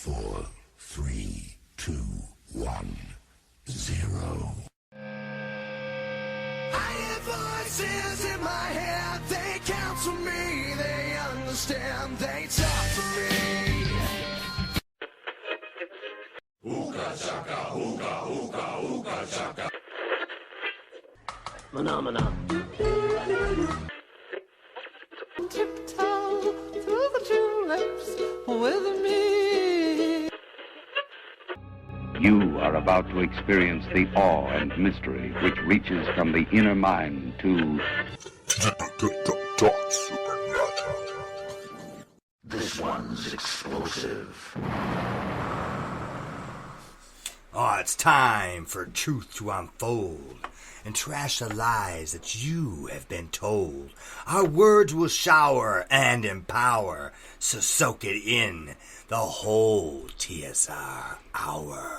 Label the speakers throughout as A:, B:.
A: 4, 3, 2, 1, 0. I hear voices in my head, they counsel me, they understand, they talk to me. Ooga chaka, ooga, ooga, ooga chaka. Phenomena. Tiptoe through the tulips with me.
B: You are about to experience the awe and mystery which reaches from the inner mind to...
A: This one's explosive.
C: Oh, it's time for truth to unfold and trash the lies that you have been told. Our words will shower and empower, so soak it in, the whole TSR hour.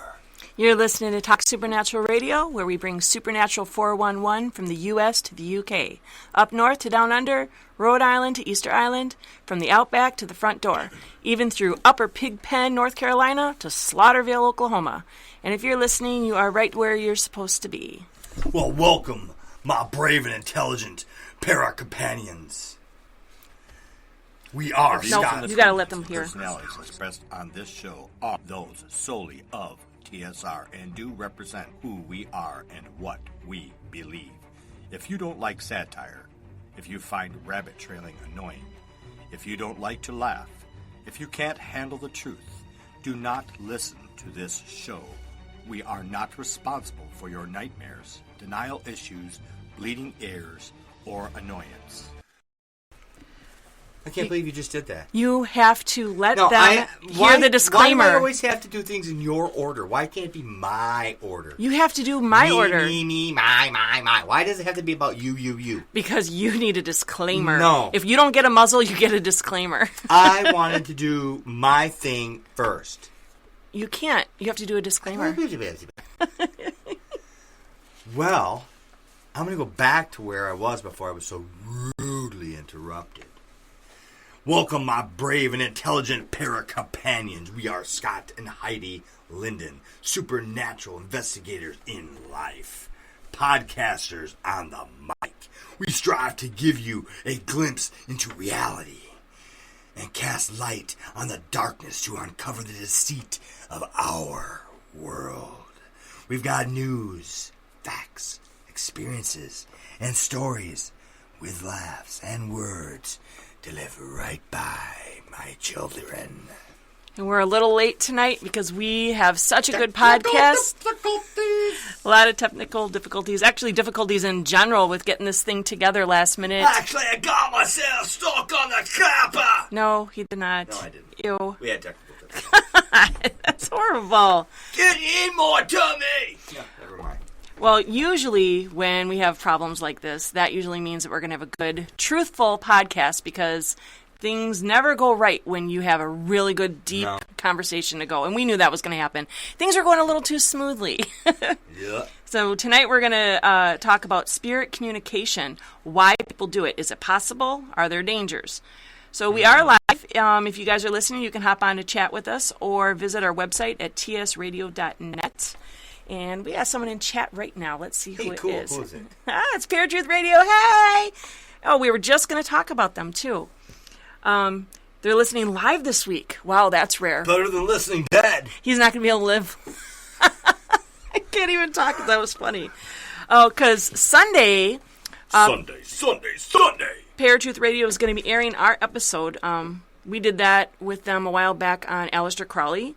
D: You're listening to Talk Supernatural Radio, where we bring Supernatural 411 from the U.S. to the U.K., up north to down under, Rhode Island to Easter Island, from the outback to the front door, even through Upper Pigpen, North Carolina, to Slaughterville, Oklahoma. And if you're listening, you are right where you're supposed to be.
C: Well, welcome, my brave and intelligent para-companions. We are Scott.
D: You gotta let them hear.
E: Personalities expressed on this show are those solely of TSR and do represent who we are and what we believe. If you don't like satire, if you find rabbit trailing annoying, if you don't like to laugh, if you can't handle the truth, do not listen to this show. We are not responsible for your nightmares, denial issues, bleeding ears, or annoyance.
C: I can't believe you just did that.
D: You have to let them hear the disclaimer.
C: Why do I always have to do things in your order? Why can't it be my order?
D: You have to do my order.
C: Me, my. Why does it have to be about you?
D: Because you need a disclaimer.
C: No.
D: If you don't get a muzzle, you get a disclaimer.
C: I wanted to do my thing first.
D: You can't. You have to do a disclaimer.
C: Well, I'm going to go back to where I was before I was so rudely interrupted. Welcome, my brave and intelligent para-companions. We are Scott and Heidi Linden, supernatural investigators in life, podcasters on the mic. We strive to give you a glimpse into reality and cast light on the darkness to uncover the deceit of our world. We've got news, facts, experiences, and stories with laughs and words to live right by, my children.
D: And we're a little late tonight because we have such a good podcast. A lot of technical difficulties. Actually, difficulties in general with getting this thing together last minute.
C: Actually, I got myself stuck on the clapper.
D: No, he did not.
C: No, I didn't.
D: Ew.
C: We had technical difficulties.
D: That's horrible.
C: Get in more tummy. Yeah, never mind.
D: Well, usually when we have problems like this, that usually means that we're going to have a good, truthful podcast because things never go right when you have a really good, deep conversation to go. And we knew that was going to happen. Things are going a little too smoothly.
C: Yeah. So
D: tonight we're going to talk about spirit communication, why people do it. Is it possible? Are there dangers? So we are live. If you guys are listening, you can hop on to chat with us or visit our website at tsradio.net. And we have someone in chat right now. Let's see who it is.
C: Who is it?
D: It's Paratruth Radio. Hey! Oh, we were just going to talk about them, too. They're listening live this week. Wow, that's rare.
C: Better than listening dead.
D: He's not going to be able to live. I can't even talk. That was funny. Oh, because Sunday.
C: Sunday.
D: Paratruth Radio is going to be airing our episode. We did that with them a while back on Aleister Crowley.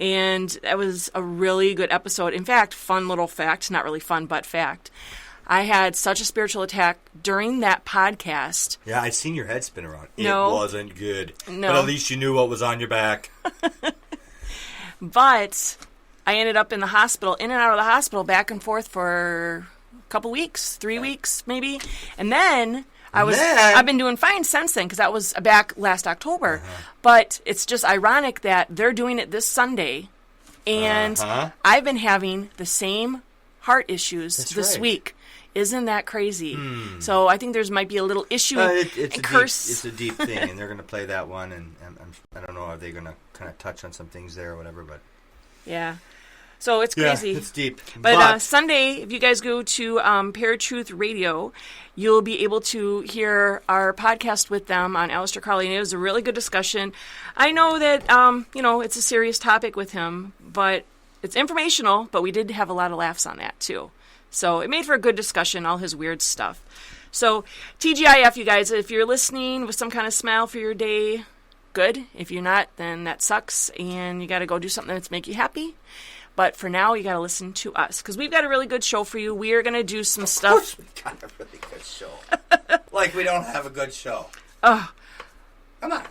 D: And that was a really good episode. In fact, fun little fact, not really fun, but fact. I had such a spiritual attack during that podcast.
C: Yeah, I seen your head spin around.
D: No.
C: It wasn't good.
D: No.
C: But at least you knew what was on your back.
D: But I ended up in the hospital, in and out of the hospital, back and forth for a couple weeks, 3 weeks maybe. And then I've been doing fine since then because that was back last October. But it's just ironic that they're doing it this Sunday, and I've been having the same heart issues this week. Isn't that crazy? So I think there's might be a little issue
C: It's
D: and curse.
C: It's a deep thing, and they're going to play that one, and I don't know, are they going to kind of touch on some things there or whatever, but...
D: Yeah. So it's crazy.
C: Yeah, it's deep.
D: But Sunday, if you guys go to Paratruth Radio, you'll be able to hear our podcast with them on Aleister Crowley, and it was a really good discussion. I know that, it's a serious topic with him, but it's informational, but we did have a lot of laughs on that, too. So it made for a good discussion, all his weird stuff. So TGIF, you guys, if you're listening with some kind of smile for your day, good. If you're not, then that sucks, and you got to go do something that's make you happy. But for now, you got to listen to us, because we've got a really good show for you. We are going to do some stuff.
C: Of course we got a really good show. Like we don't have a good show.
D: Oh.
C: Come on.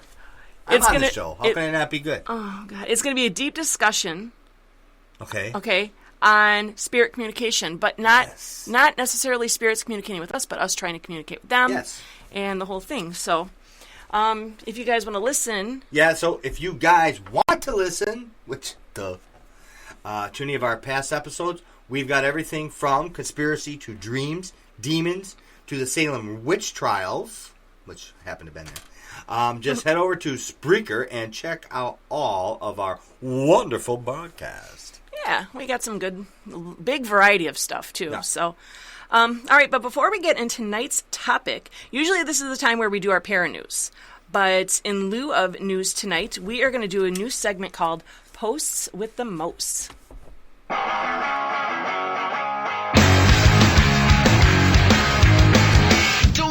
C: I'm on the show. How can it not be good?
D: Oh, God. It's going to be a deep discussion.
C: Okay.
D: On spirit communication, but not necessarily spirits communicating with us, but us trying to communicate with them.
C: Yes.
D: And the whole thing. So, if you guys want to listen.
C: Yeah, so if you guys want to listen, to any of our past episodes, we've got everything from conspiracy to dreams, demons, to the Salem witch trials, which happened to have been there. Just head over to Spreaker and check out all of our wonderful podcasts.
D: Yeah, we got some good, big variety of stuff, too.
C: Yeah.
D: So, all right, but before we get into tonight's topic, usually this is the time where we do our para-news. But in lieu of news tonight, we are going to do a new segment called Posts with the Most.
A: Don't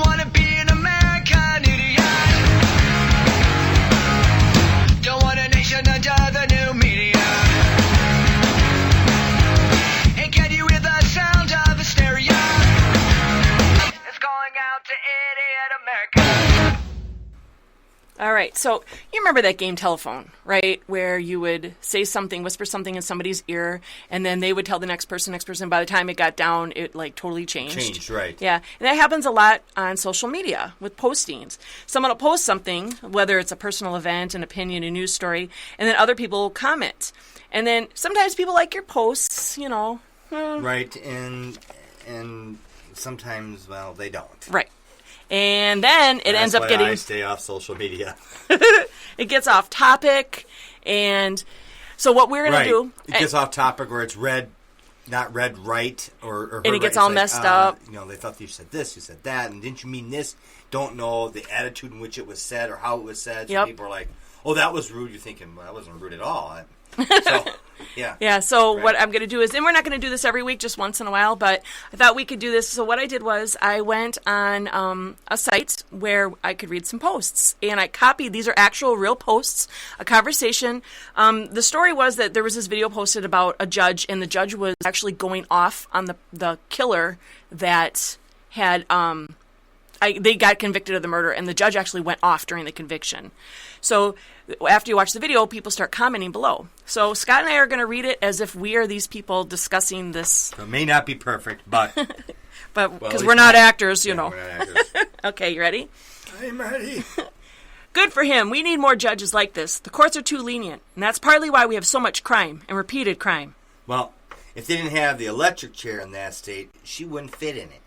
A: wanna be an American idiot. Don't want a nation under the new media. And can you hear the sound of hysteria? It's going out to idiot America.
D: All right, so you remember that game Telephone, right? Where you would say something, whisper something in somebody's ear, and then they would tell the next person. By the time it got down, it like totally changed.
C: Changed, right.
D: Yeah, and that happens a lot on social media with postings. Someone will post something, whether it's a personal event, an opinion, a news story, and then other people will comment. And then sometimes people like your posts,
C: Right, and sometimes, well, they don't.
D: Right. And then it ends up getting...
C: I stay off social media.
D: It gets off topic, and so what we're going to do...
C: It gets off topic, or it's read, not read right, or
D: and it gets all messed up.
C: They thought you said this, you said that, and didn't you mean this? Don't know the attitude in which it was said or how it was said. So people are like, oh, that was rude. You're thinking, well, that wasn't rude at all. So, yeah.
D: Yeah, so what I'm going to do is, and we're not going to do this every week, just once in a while, but I thought we could do this. So what I did was I went on a site where I could read some posts, and I copied, these are actual real posts, a conversation. The story was that there was this video posted about a judge, and the judge was actually going off on the killer that had... they got convicted of the murder, and the judge actually went off during the conviction. So after you watch the video, people start commenting below. So Scott and I are going to read it as if we are these people discussing this.
C: It may not be perfect, but...
D: because we're not actors, you know.
C: We're not actors.
D: Okay, you ready?
C: I'm ready.
D: Good for him. We need more judges like this. The courts are too lenient, and that's partly why we have so much crime, and repeated crime.
C: Well, if they didn't have the electric chair in that state, she wouldn't fit in it.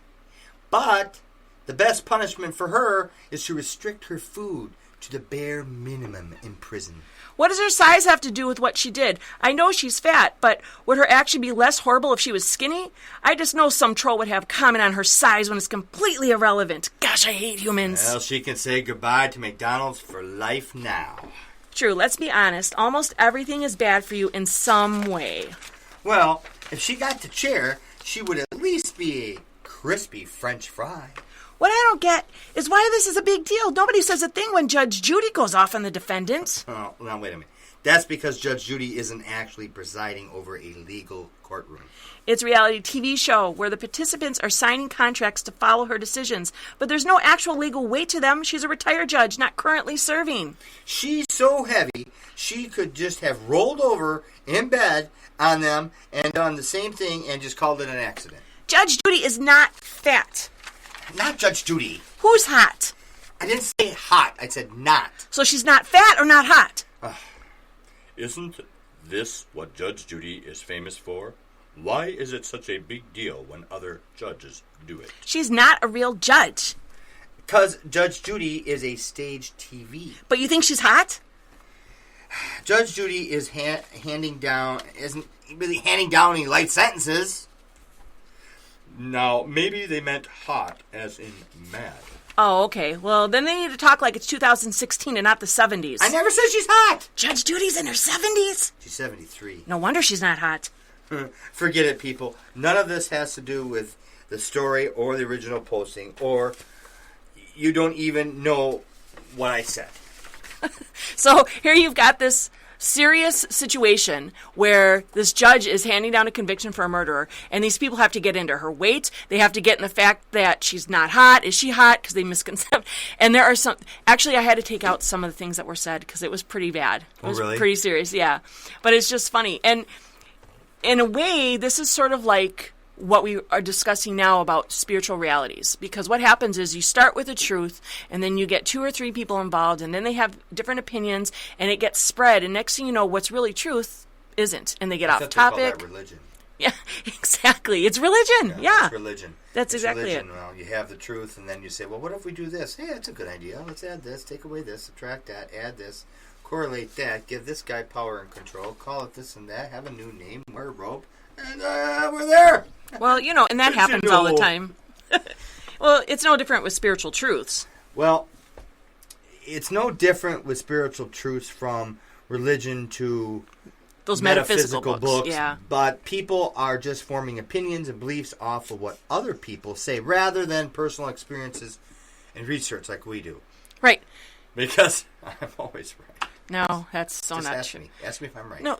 C: But... the best punishment for her is to restrict her food to the bare minimum in prison.
D: What does her size have to do with what she did? I know she's fat, but would her action be less horrible if she was skinny? I just know some troll would have comment on her size when it's completely irrelevant. Gosh, I hate humans.
C: Well, she can say goodbye to McDonald's for life now.
D: True, let's be honest. Almost everything is bad for you in some way.
C: Well, if she got the chair, she would at least be a crispy French fry.
D: What I don't get is why this is a big deal. Nobody says a thing when Judge Judy goes off on the defendant.
C: Oh, now wait a minute. That's because Judge Judy isn't actually presiding over a legal courtroom.
D: It's a reality TV show where the participants are signing contracts to follow her decisions, but there's no actual legal weight to them. She's a retired judge, not currently serving.
C: She's so heavy, she could just have rolled over in bed on them and done the same thing and just called it an accident.
D: Judge Judy is not fat.
C: Not Judge Judy.
D: Who's hot?
C: I didn't say hot. I said not.
D: So she's not fat or not hot?
E: Isn't this what Judge Judy is famous for?
C: Why is it such a big deal when other judges do it?
D: She's not a real judge.
C: Because Judge Judy is a stage TV.
D: But you think she's hot?
C: Judge Judy is isn't really handing down any light sentences. Now, maybe they meant hot as in mad.
D: Oh, okay. Well, then they need to talk like it's 2016 and not the 70s.
C: I never said she's hot.
D: Judge Judy's in her 70s?
C: She's 73.
D: No wonder she's not hot.
C: Forget it, people. None of this has to do with the story or the original posting, or you don't even know what I said.
D: So here you've got this serious situation where this judge is handing down a conviction for a murderer, and these people have to get into her weight. They have to get in the fact that she's not hot. Is she hot? Because they misconceived. And there are some... Actually, I had to take out some of the things that were said because it was pretty bad. It was pretty serious, yeah. But it's just funny. And in a way, this is sort of like what we are discussing now about spiritual realities, because what happens is you start with the truth, and then you get 2 or 3 people involved, and then they have different opinions, and it gets spread, and next thing you know, what's really truth isn't, and they get off topic.
C: They call that religion.
D: Yeah, exactly. It's religion. Yeah.
C: It's religion.
D: That's exactly
C: religion.
D: it.
C: Well, you have the truth, and then you say, well, what if we do this? Hey, that's a good idea. Let's add this, take away this, subtract that, add this, correlate that, give this guy power and control, call it this and that, have a new name, wear a robe, and we're there.
D: Well, and that happens all the time. Well, it's no different with spiritual truths.
C: Well, it's no different with spiritual truths from religion to
D: those metaphysical books.
C: Yeah. But people are just forming opinions and beliefs off of what other people say rather than personal experiences and research like we do.
D: Right.
C: Because I'm always right.
D: No, that's so
C: just
D: not
C: ask
D: true.
C: Me. Ask me if I'm right.
D: No,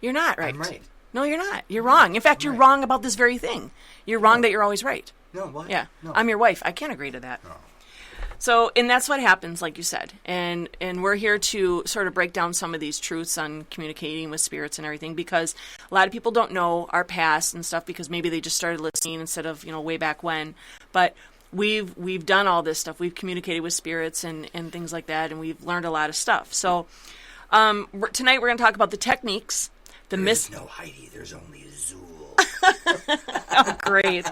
D: you're not right.
C: I'm right.
D: No, you're not. You're wrong. In fact, you're wrong about this very thing. You're wrong that you're always right.
C: No, what?
D: Yeah.
C: No.
D: I'm your wife. I can't agree to that.
C: No.
D: So, and that's what happens, like you said. And we're here to sort of break down some of these truths on communicating with spirits and everything, because a lot of people don't know our past and stuff because maybe they just started listening instead of, way back when. But we've done all this stuff. We've communicated with spirits and things like that, and we've learned a lot of stuff. So, tonight we're going to talk about the techniques.
C: There's no Heidi, there's only Zool.
D: Oh, great.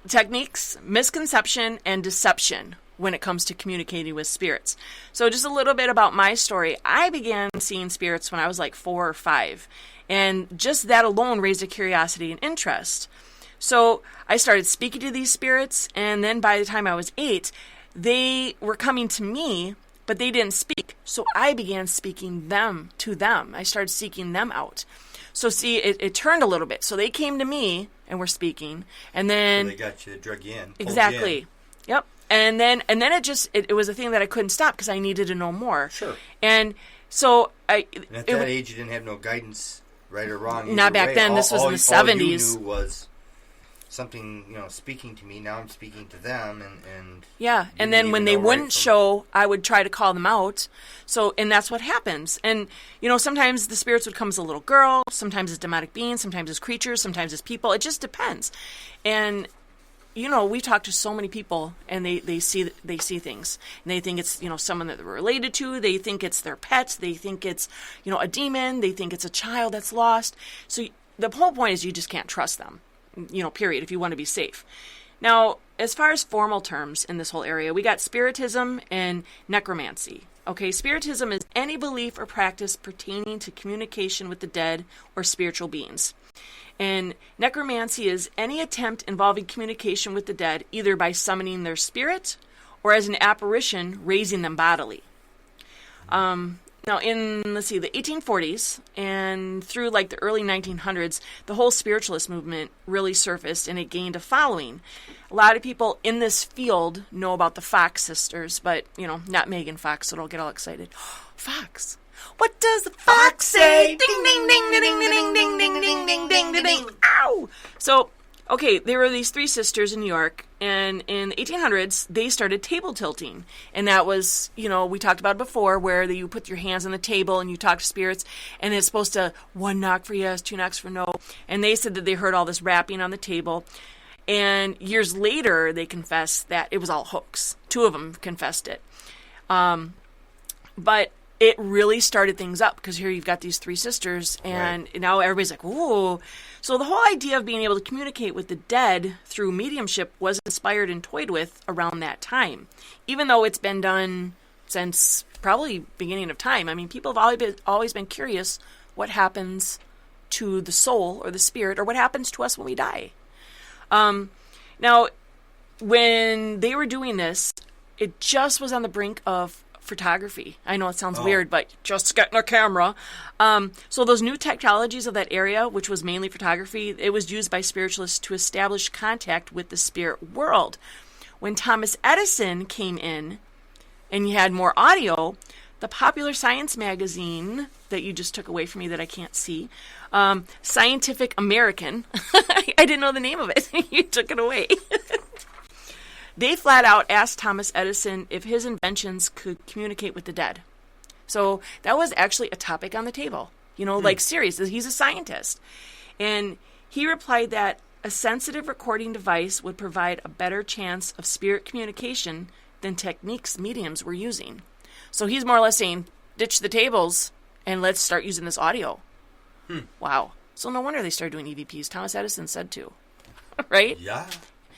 D: Techniques, misconception, and deception when it comes to communicating with spirits. So just a little bit about my story. I began seeing spirits when I was like 4 or 5, and just that alone raised a curiosity and interest. So I started speaking to these spirits, and then by the time I was 8, they were coming to me, but they didn't speak. So I began speaking to them. I started seeking them out. So see, it turned a little bit. So they came to me and were speaking, and then
C: so they got you, drug you in.
D: Exactly.
C: You in.
D: Yep. And then it was a thing that I couldn't stop because I needed to know more.
C: Sure.
D: And so
C: at that age, you didn't have no guidance, right or wrong.
D: Not back then. This was in the 70s.
C: All you knew was something, speaking to me. Now I'm speaking to them, and
D: yeah. And then when they wouldn't show, I would try to call them out. So, and that's what happens. And sometimes the spirits would come as a little girl, sometimes as demonic beings, sometimes as creatures, sometimes as people. It just depends. And we talk to so many people, and they see things, and they think it's someone that they're related to. They think it's their pet. They think it's a demon. They think it's a child that's lost. So the whole point is you just can't trust them. Period, if you want to be safe. Now, as far as formal terms in this whole area, we got spiritism and necromancy. Okay, spiritism is any belief or practice pertaining to communication with the dead or spiritual beings. And necromancy is any attempt involving communication with the dead, either by summoning their spirit or as an apparition, raising them bodily. Now, in, the 1840s and through like the early 1900s, the whole spiritualist movement really surfaced and it gained a following. A lot of people in this field know about the Fox sisters, but, not Megan Fox, so don't get all excited. Fox. What does the fox say? Ding, ding, ding, ding, ding, ding, ding, ding, ding, ding, ding, ding, ding. Ow! So, okay, there were these 3 sisters in New York, and in the 1800s, they started table tilting. And that was, we talked about it before, where you put your hands on the table and you talk to spirits, and it's supposed to 1 knock for yes, 2 knocks for no. And they said that they heard all this rapping on the table. And years later, they confessed that it was all hoax. 2 of them confessed it. But it really started things up because here you've got these three sisters, and now everybody's like, ooh. So the whole idea of being able to communicate with the dead through mediumship was inspired and toyed with around that time, even though it's been done since probably beginning of time. I mean, people have always been curious what happens to the soul or the spirit, or what happens to us when we die. Now, when they were doing this, it just was on the brink of photography. I know it sounds weird, but just getting a camera. So those new technologies of that area, which was mainly photography, it was used by spiritualists to establish contact with the spirit world. When Thomas Edison came in and you had more audio, the popular science magazine that you just took away from me that I can't see, Scientific American, I didn't know the name of it. You took it away. They flat out asked Thomas Edison if his inventions could communicate with the dead. So that was actually a topic on the table. Like serious. He's a scientist. And he replied that a sensitive recording device would provide a better chance of spirit communication than techniques mediums were using. So he's more or less saying, ditch the tables and let's start using this audio. Wow. So no wonder they started doing EVPs. Thomas Edison said to. Right?
C: Yeah.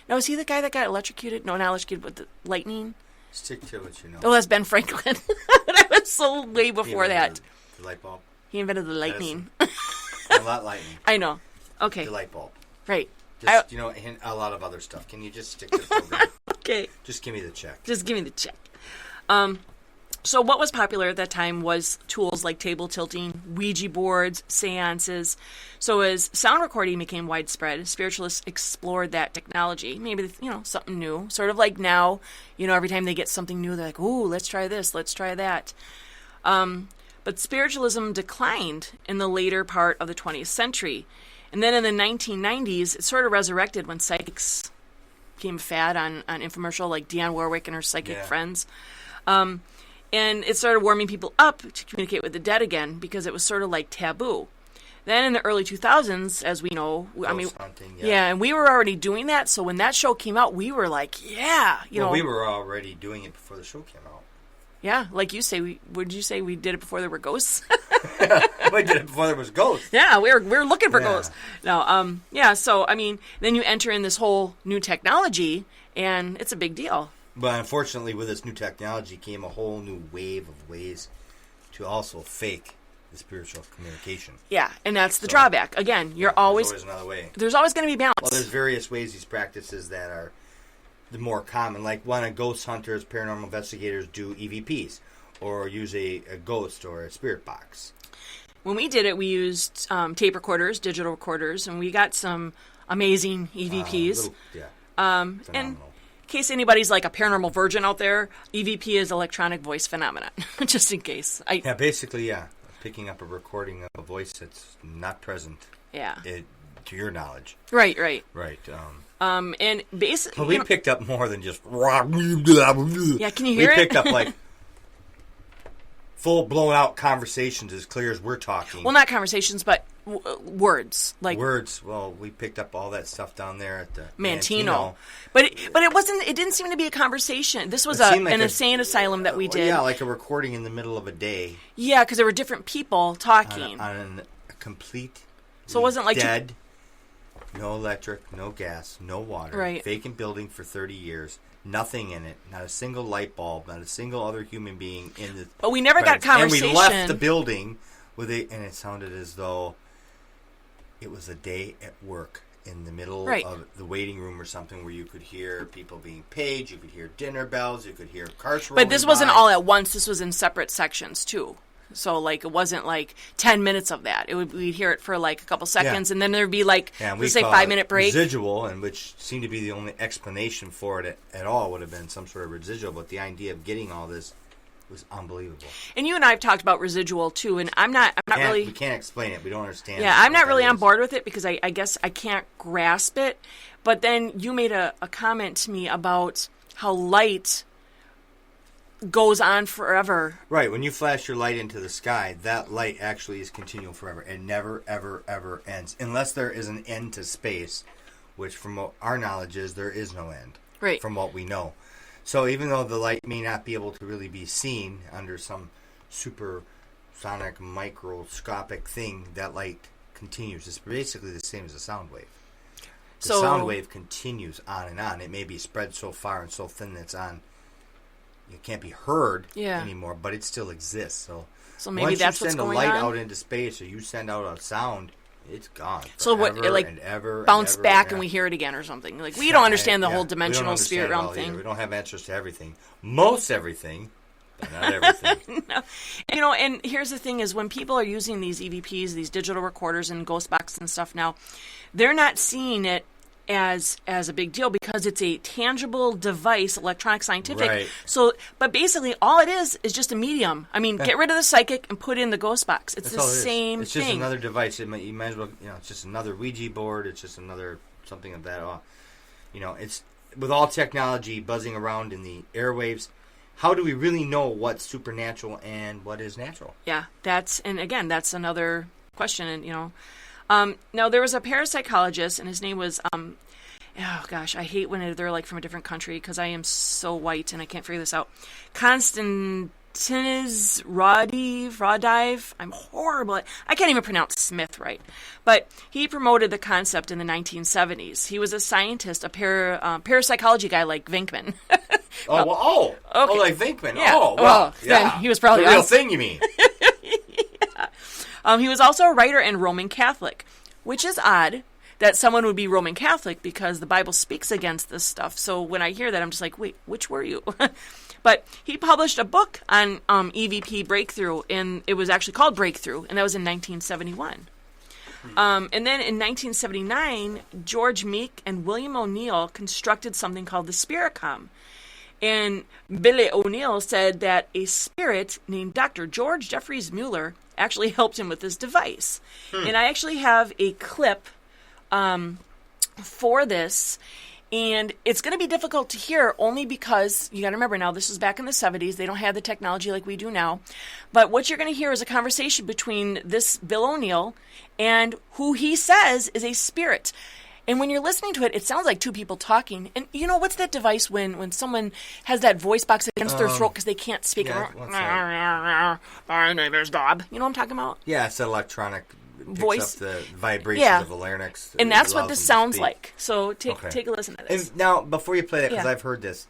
D: Now, is he the guy that got electrocuted? No, not electrocuted, but the lightning?
C: Stick to what you know.
D: Oh, that's Ben Franklin. That was so way before that.
C: The light bulb.
D: He invented the lightning.
C: A lot lightning.
D: I know. Okay.
C: The light bulb.
D: Right.
C: Just, and a lot of other stuff. Can you just stick to the program?
D: Okay.
C: Just give me the check.
D: Just give me the check. So what was popular at that time was tools like table tilting, Ouija boards, seances. So as sound recording became widespread, spiritualists explored that technology. Maybe, something new. Sort of like now, every time they get something new, they're like, ooh, let's try this, let's try that. But spiritualism declined in the later part of the 20th century. And then in the 1990s, it sort of resurrected when psychics became a fad on infomercial, like Dionne Warwick and her psychic friends. And it started warming people up to communicate with the dead again because it was sort of like taboo. Then in the early 2000s, as we know,
C: hunting,
D: and we were already doing that. So when that show came out, we were like,
C: we were already doing it before the show came out.
D: Yeah, like you say, would you say we did it before there were ghosts?
C: We did it before there was ghosts.
D: Yeah, we were looking for ghosts. No, so then you enter in this whole new technology, and it's a big deal.
C: But unfortunately, with this new technology came a whole new wave of ways to also fake the spiritual communication.
D: Yeah, and that's the drawback. Again, there's
C: always another way.
D: There's always going to be balance.
C: Well, there's various ways, these practices that are the more common. Like when ghost hunters, paranormal investigators do EVPs or use a ghost or a spirit box.
D: When we did it, we used tape recorders, digital recorders, and we got some amazing EVPs.
C: Phenomenal.
D: And in case anybody's like a paranormal virgin out there, EVP is electronic voice phenomenon. Just in case.
C: Basically, picking up a recording of a voice that's not present.
D: Yeah.
C: To your knowledge.
D: Right. And basically,
C: we picked up more than just.
D: Yeah, can you hear it?
C: We picked up like full blown out conversations as clear as we're talking.
D: Well, not conversations, but words. Like
C: words. Well, we picked up all that stuff down there at the
D: Mantino. But it wasn't. It didn't seem to be a conversation. This was an insane asylum that we did.
C: Yeah, like a recording in the middle of a day.
D: Yeah, because there were different people talking
C: on a complete.
D: So it wasn't like
C: dead. No electric, no gas, no water.
D: Right.
C: Vacant building for 30 years. Nothing in it. Not a single light bulb. Not a single other human being in the.
D: But we never got conversation.
C: And we left the building and it sounded as though it was a day at work in the middle of the waiting room or something, where you could hear people being paid, you could hear dinner bells, you could hear cars rolling.
D: But this wasn't all at once. This was in separate sections too. So, like, it wasn't like 10 minutes of that. We'd hear it for like a couple seconds, and then there'd be like, let's say 5-minute break.
C: Residual, and which seemed to be the only explanation for it at all, would have been some sort of residual. But the idea of getting all this was unbelievable.
D: And you and I have talked about residual too, and I'm not really.
C: We can't explain it. We don't understand.
D: Yeah, I'm not really on board with it because I guess I can't grasp it. But then you made a comment to me about how light goes on forever.
C: Right. When you flash your light into the sky, that light actually is continual forever. It never, ever, ever ends. Unless there is an end to space, which from what our knowledge is, there is no end.
D: Right.
C: From what we know. So even though the light may not be able to really be seen under some supersonic microscopic thing, that light continues. It's basically the same as a sound wave. The sound wave continues on and on. It may be spread so far and so thin that it can't be heard anymore, but it still exists. So maybe that's what's going on. Once you send a light out into space, or you send out a sound, it's gone.
D: So what? It like bounce back and we hear it again or something. Like we don't understand the whole dimensional spirit realm thing.
C: We don't have answers to everything. Most everything. But not everything.
D: No. And here's the thing: is when people are using these EVPs, these digital recorders, and ghost boxes and stuff now, they're not seeing it as a big deal because it's a tangible device, electronic, scientific.
C: Right.
D: So, but basically, all it is just a medium. I mean, get rid of the psychic and put in the ghost box. It's the same thing.
C: It's just another device. You might as well, it's just another Ouija board. It's just another something of that. It's with all technology buzzing around in the airwaves. How do we really know what's supernatural and what is natural?
D: Yeah, that's another question. And now there was a parapsychologist, and his name was oh gosh, I hate when they're like from a different country because I am so white and I can't figure this out. Konstantinos Rodive. I'm horrible. I can't even pronounce Smith right. But he promoted the concept in the 1970s. He was a scientist, a parapsychology guy like Venkman.
C: Okay. Like Venkman.
D: Yeah.
C: Oh, well,
D: then he was probably
C: the real thing. You mean?
D: He was also a writer and Roman Catholic, which is odd that someone would be Roman Catholic because the Bible speaks against this stuff. So when I hear that, I'm just like, wait, which were you? But he published a book on EVP Breakthrough, and it was actually called Breakthrough, and that was in 1971. And then in 1979, George Meek and William O'Neill constructed something called the Spiritcom. And Billy O'Neill said that a spirit named Dr. George Jeffries Mueller actually helped him with this device. And I actually have a clip for this. And it's going to be difficult to hear only because, you got to remember now, this was back in the 70s. They don't have the technology like we do now. But what you're going to hear is a conversation between this Bill O'Neill and who he says is a spirit. And when you're listening to it, it sounds like two people talking. And what's that device when someone has that voice box against their throat because they can't speak? My name is Bob. You know what I'm talking about?
C: Yeah, it's electronic.
D: Voice.
C: Picks up the vibrations of the larynx.
D: And that's what this sounds like. So take a listen to this.
C: And now, before you play that, because I've heard this,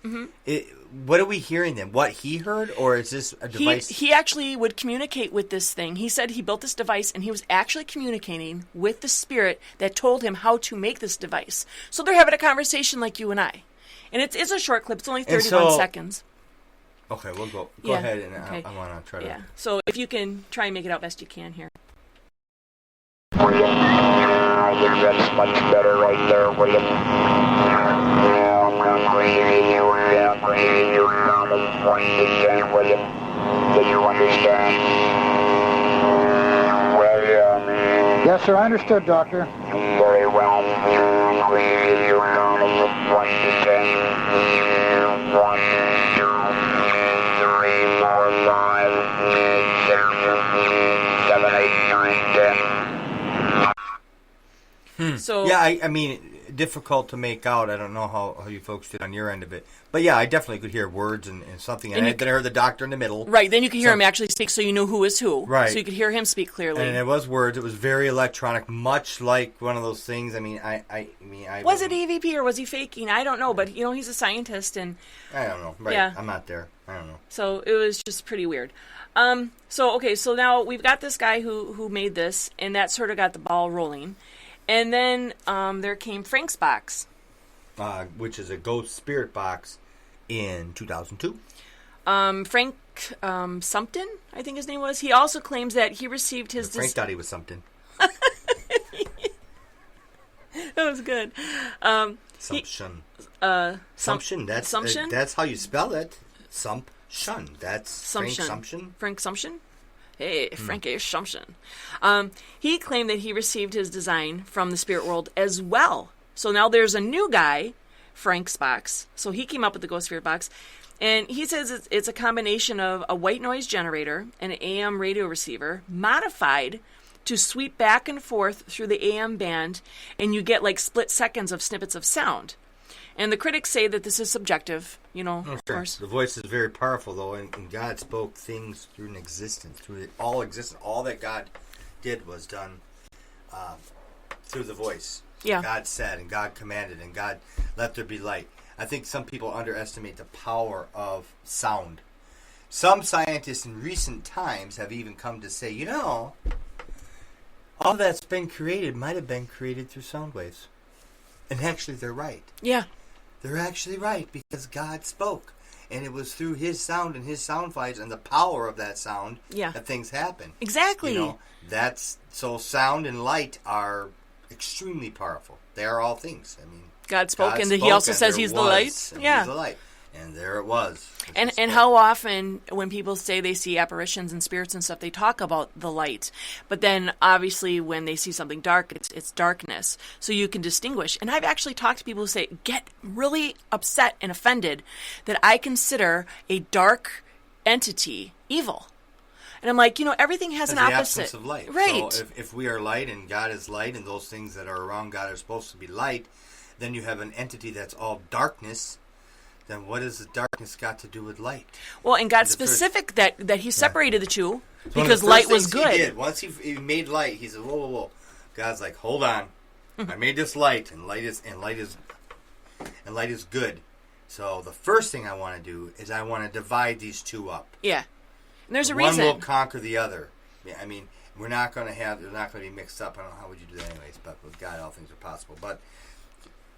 C: what are we hearing then? What he heard, or is this a device?
D: He actually would communicate with this thing. He said he built this device, and he was actually communicating with the spirit that told him how to make this device. So they're having a conversation like you and I. And it's a short clip. It's only 31 seconds.
C: Okay, we'll go ahead, and I want to try to...
D: Yeah, so if you can try and make it out best you can here.
F: I think that's much better right there, William. I'm reading you down the point again, William. Do you understand? William.
G: Yes, sir, I understood, Doctor.
F: Very well. I'm reading you down the point again. 1, 2, 3, 4, 5, 6, 7, 8, 9, 10.
D: So
C: yeah, I mean, difficult to make out. I don't know how you folks did on your end of it. But yeah, I definitely could hear words and something. And then I heard the doctor in the middle.
D: Right, then you could hear him actually speak so you knew who is who.
C: Right.
D: So you could hear him speak clearly.
C: And it was words. It was very electronic, much like one of those things. I mean, I
D: was it EVP or was he faking? I don't know, but he's a scientist and...
C: I don't know. Right.
D: Yeah.
C: I'm not there. I don't know.
D: So it was just pretty weird. So now we've got this guy who made this, and that sort of got the ball rolling. And then there came Frank's box.
C: Which is a ghost spirit box in 2002.
D: Frank Sumpton, I think his name was. He also claims that he received his...
C: Frank thought he was something.
D: That was good.
C: Sumption.
D: Sumption.
C: That's how you spell it. Sumption. That's Frank Sumption.
D: Frank Sumption? Hey, Frankie Sumption. He claimed that he received his design from the spirit world as well. So now there's a new guy, Frank's box. So he came up with the ghost spirit box. And he says it's a combination of a white noise generator and an AM radio receiver modified to sweep back and forth through the AM band, and you get like split seconds of snippets of sound. And the critics say that this is subjective, of course.
C: The voice is very powerful, though, and God spoke things through an existence, all existence. All that God did was done through the voice.
D: Yeah.
C: God said, and God commanded, and God let there be light. I think some people underestimate the power of sound. Some scientists in recent times have even come to say, all that's been created might have been created through sound waves. And actually, they're right.
D: Yeah. They're
C: actually right, because God spoke. And it was through his sound and his sound flights and the power of that sound that things happen.
D: Exactly.
C: So sound and light are extremely powerful. They are all things. I mean,
D: God spoke, and he also says he's the light.
C: Yeah. He's the light. And there it was.
D: And how often when people say they see apparitions and spirits and stuff, they talk about the light. But then obviously when they see something dark, it's darkness. So you can distinguish. And I've actually talked to people who say, get really upset and offended that I consider a dark entity evil. And I'm like, everything has an opposite.
C: The absence of light.
D: Right.
C: So if we are light and God is light and those things that are around God are supposed to be light, then you have an entity that's all darkness. Then what has the darkness got to do with light?
D: Well, and God's specific that he separated the two because light was good.
C: He did. Once he made light, he said, whoa. God's like, hold on. I made this light, and light is good. So the first thing I want to do is I want to divide these two up.
D: Yeah. And there's a reason.
C: One will conquer the other. Yeah, I mean, they're not going to be mixed up. I don't know how would you do that anyways, but with God, all things are possible. But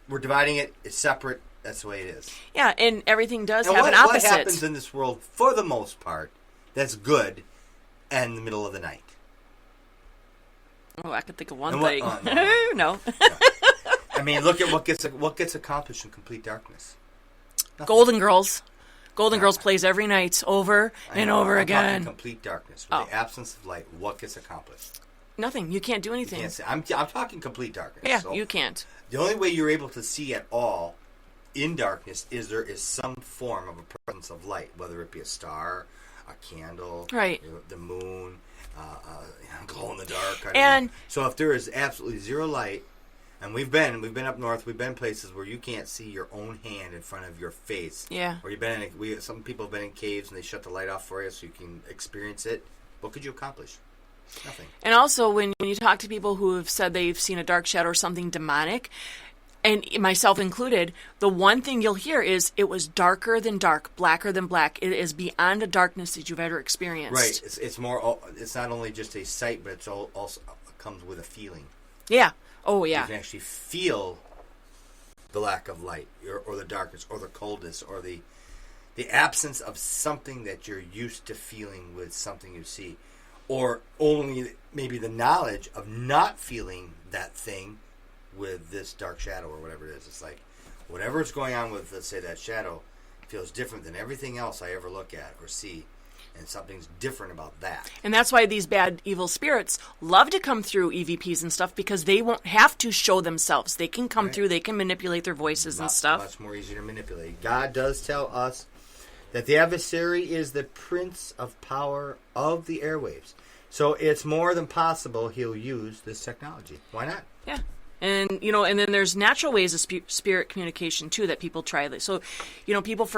C: we're dividing it. It's separate. That's the way it is.
D: Yeah, and everything does have an opposite.
C: What happens in this world, for the most part, that's good in the middle of the night?
D: Oh, I could think of one thing. No.
C: I mean, look at what gets accomplished in complete darkness. Nothing.
D: Golden Girls. Golden Girls plays every night, over and over again.
C: I'm talking complete darkness. With the absence of light, what gets accomplished?
D: Nothing. You can't do anything.
C: I'm talking complete darkness.
D: Yeah,
C: so
D: you can't.
C: The only way you're able to see at all in darkness is there is some form of a presence of light, whether it be a star, a candle,
D: right,
C: the moon, glow in the dark. So if there is absolutely zero light, and we've been up north, we've been places where you can't see your own hand in front of your face.
D: Yeah.
C: Or some people have been in caves and they shut the light off for you so you can experience it. What could you accomplish? Nothing.
D: And also, when you talk to people who have said they've seen a dark shadow or something demonic, and myself included, the one thing you'll hear is it was darker than dark, blacker than black. It is beyond the darkness that you've ever experienced.
C: Right. It's more. It's not only just a sight, but it's also comes with a feeling.
D: Yeah. Oh, yeah.
C: You can actually feel the lack of light, or the darkness, or the coldness, or the absence of something that you're used to feeling with something you see, or only maybe the knowledge of not feeling that thing with this dark shadow or whatever it is. It's like whatever is going on with, let's say, that shadow feels different than everything else I ever look at or see, and something's different about that.
D: And that's why these bad, evil spirits love to come through EVPs and stuff, because they won't have to show themselves. They can come through, they can manipulate their voices and stuff.
C: Much more easier to manipulate. God does tell us that the adversary is the prince of power of the airwaves. So it's more than possible he'll use this technology. Why not?
D: Yeah. And, and then there's natural ways of spirit communication, too, that people try. So, people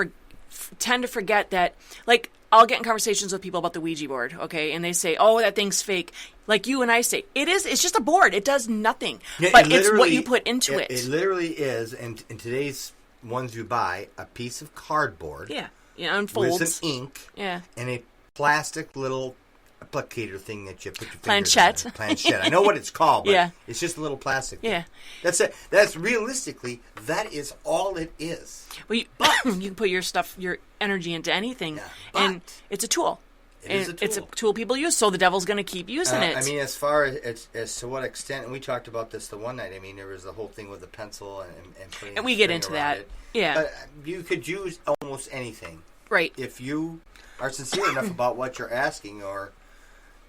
D: tend to forget that, like, I'll get in conversations with people about the Ouija board, okay? And they say, oh, that thing's fake. Like you and I say, it is. It's just a board. It does nothing. Yeah, but it's what you put into it.
C: It literally is. And in today's ones you buy, a piece of cardboard.
D: Yeah. Unfolds.
C: With some ink.
D: Yeah.
C: And a plastic little applicator thing that you put your
D: planchette.
C: Planchette. I know what it's called, but it's just a little plastic thing.
D: Yeah.
C: That's it. That's realistically, that is all it is.
D: Well, you can put your stuff, your energy into anything, and it's a tool. It's a tool people use, so the devil's going to keep using it.
C: I mean, as far as to what extent, and we talked about this the one night, I mean, there was the whole thing with the pencil and putting
D: and we get into that.
C: It.
D: Yeah.
C: But you could use almost anything.
D: Right.
C: If you are sincere enough about what you're asking, or,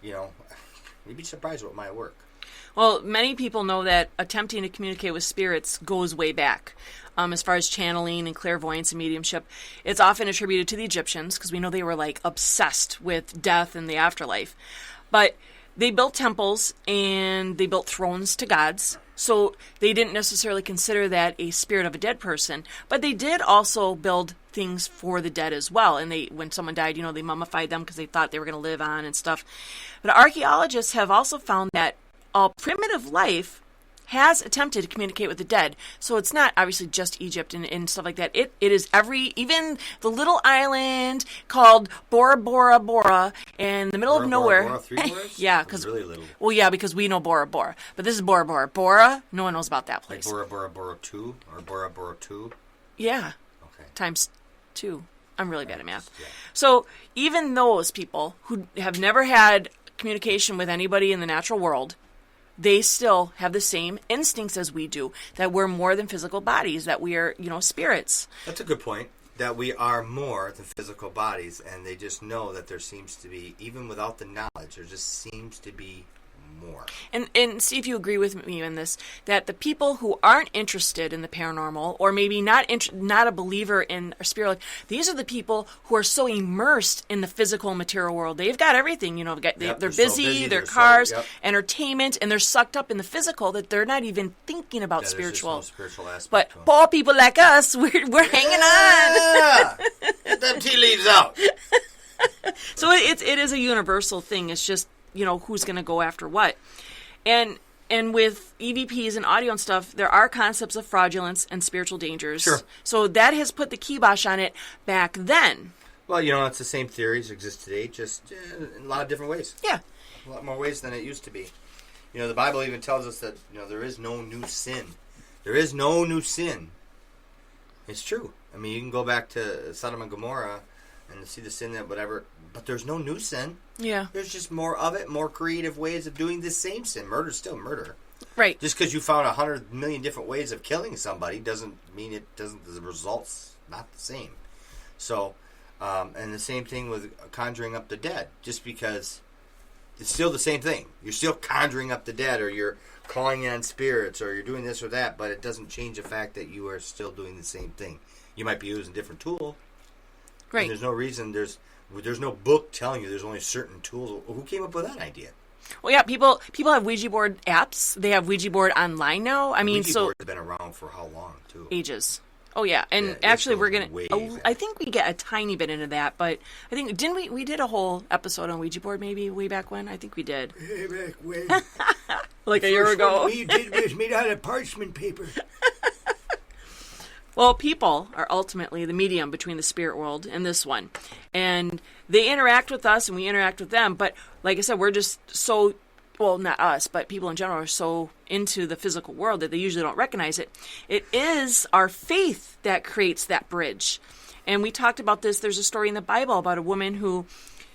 C: you'd be surprised what might work.
D: Well, many people know that attempting to communicate with spirits goes way back. As far as channeling and clairvoyance and mediumship, it's often attributed to the Egyptians, because we know they were, like, obsessed with death and the afterlife. But they built temples and they built thrones to gods. So they didn't necessarily consider that a spirit of a dead person, but they did also build things for the dead as well. And when someone died, they mummified them because they thought they were going to live on and stuff. But archaeologists have also found that all primitive life has attempted to communicate with the dead. So it's not obviously just Egypt and stuff like that. It is even the little island called Bora Bora Bora in the middle of nowhere.
C: Bora, 3 words?
D: Yeah, because
C: really little.
D: Well, yeah, because we know Bora Bora, but this is Bora Bora Bora. No one knows about that place.
C: Like Bora Bora Bora 2 or Bora Bora 2.
D: Yeah.
C: Okay.
D: Times 2. I'm really bad at math.
C: Yeah.
D: So even those people who have never had communication with anybody in the natural world, they still have the same instincts as we do, that we're more than physical bodies, that we are, spirits.
C: That's a good point, that we are more than physical bodies, and they just know that there seems to be, even without the knowledge, there just seems to be more.
D: And see if you agree with me in this, that the people who aren't interested in the paranormal, or maybe not a believer in a spirit, these are the people who are so immersed in the physical material world. They've got everything, they're busy, their cars, entertainment, and they're sucked up in the physical that they're not even thinking about spiritual.
C: No spiritual aspect.
D: But poor people like us, we're hanging on.
C: Get them tea leaves out.
D: So it is a universal thing. It's just, who's going to go after what. And with EVPs and audio and stuff, there are concepts of fraudulence and spiritual dangers.
C: Sure.
D: So that has put the kibosh on it back then.
C: Well, it's the same theories exist today, just in a lot of different ways.
D: Yeah.
C: A lot more ways than it used to be. The Bible even tells us that, there is no new sin. There is no new sin. It's true. I mean, you can go back to Sodom and Gomorrah and see the sin that whatever, but there's no new sin.
D: Yeah.
C: There's just more of it, more creative ways of doing the same sin. Murder's still murder.
D: Right.
C: Just because you found 100 million different ways of killing somebody doesn't mean the result's not the same. So, and the same thing with conjuring up the dead. Just because it's still the same thing. You're still conjuring up the dead, or you're calling in spirits, or you're doing this or that, but it doesn't change the fact that you are still doing the same thing. You might be using a different tool.
D: Right.
C: And there's no reason, there's no book telling you there's only certain tools. Who came up with that idea?
D: Well, yeah, people have Ouija board apps. They have Ouija board online now. I mean,
C: Ouija board has been around for how long, too?
D: Ages. Oh, yeah. And
C: Yeah,
D: actually, we're
C: goes
D: going
C: way
D: to...
C: back.
D: I think we get a tiny bit into that, but I think... Didn't we did a whole episode on Ouija board maybe way back when? I think we did.
C: Way back when.
D: Like a year ago.
C: What we did was made out of parchment paper.
D: Well, people are ultimately the medium between the spirit world and this one. And they interact with us and we interact with them. But like I said, we're just so, well, not us, but people in general are so into the physical world that they usually don't recognize it. It is our faith that creates that bridge. And we talked about this. There's a story in the Bible about a woman who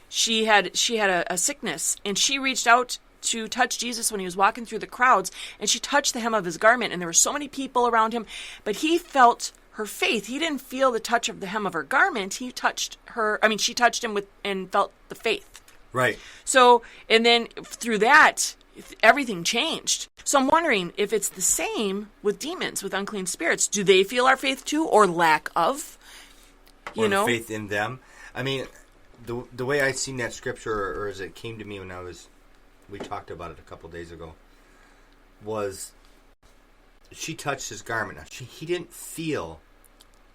D: she had a sickness, and she reached out to touch Jesus when he was walking through the crowds, and she touched the hem of his garment, and there were so many people around him, but he felt her faith. He didn't feel the touch of the hem of her garment. She touched him and felt the faith.
C: Right.
D: So, and then through that, everything changed. So I'm wondering if it's the same with demons, with unclean spirits. Do they feel our faith too, or lack of?
C: Or faith in them. I mean, the way I seen that scripture, or as it came to me when we talked about it a couple days ago, was she touched his garment. Now, he didn't feel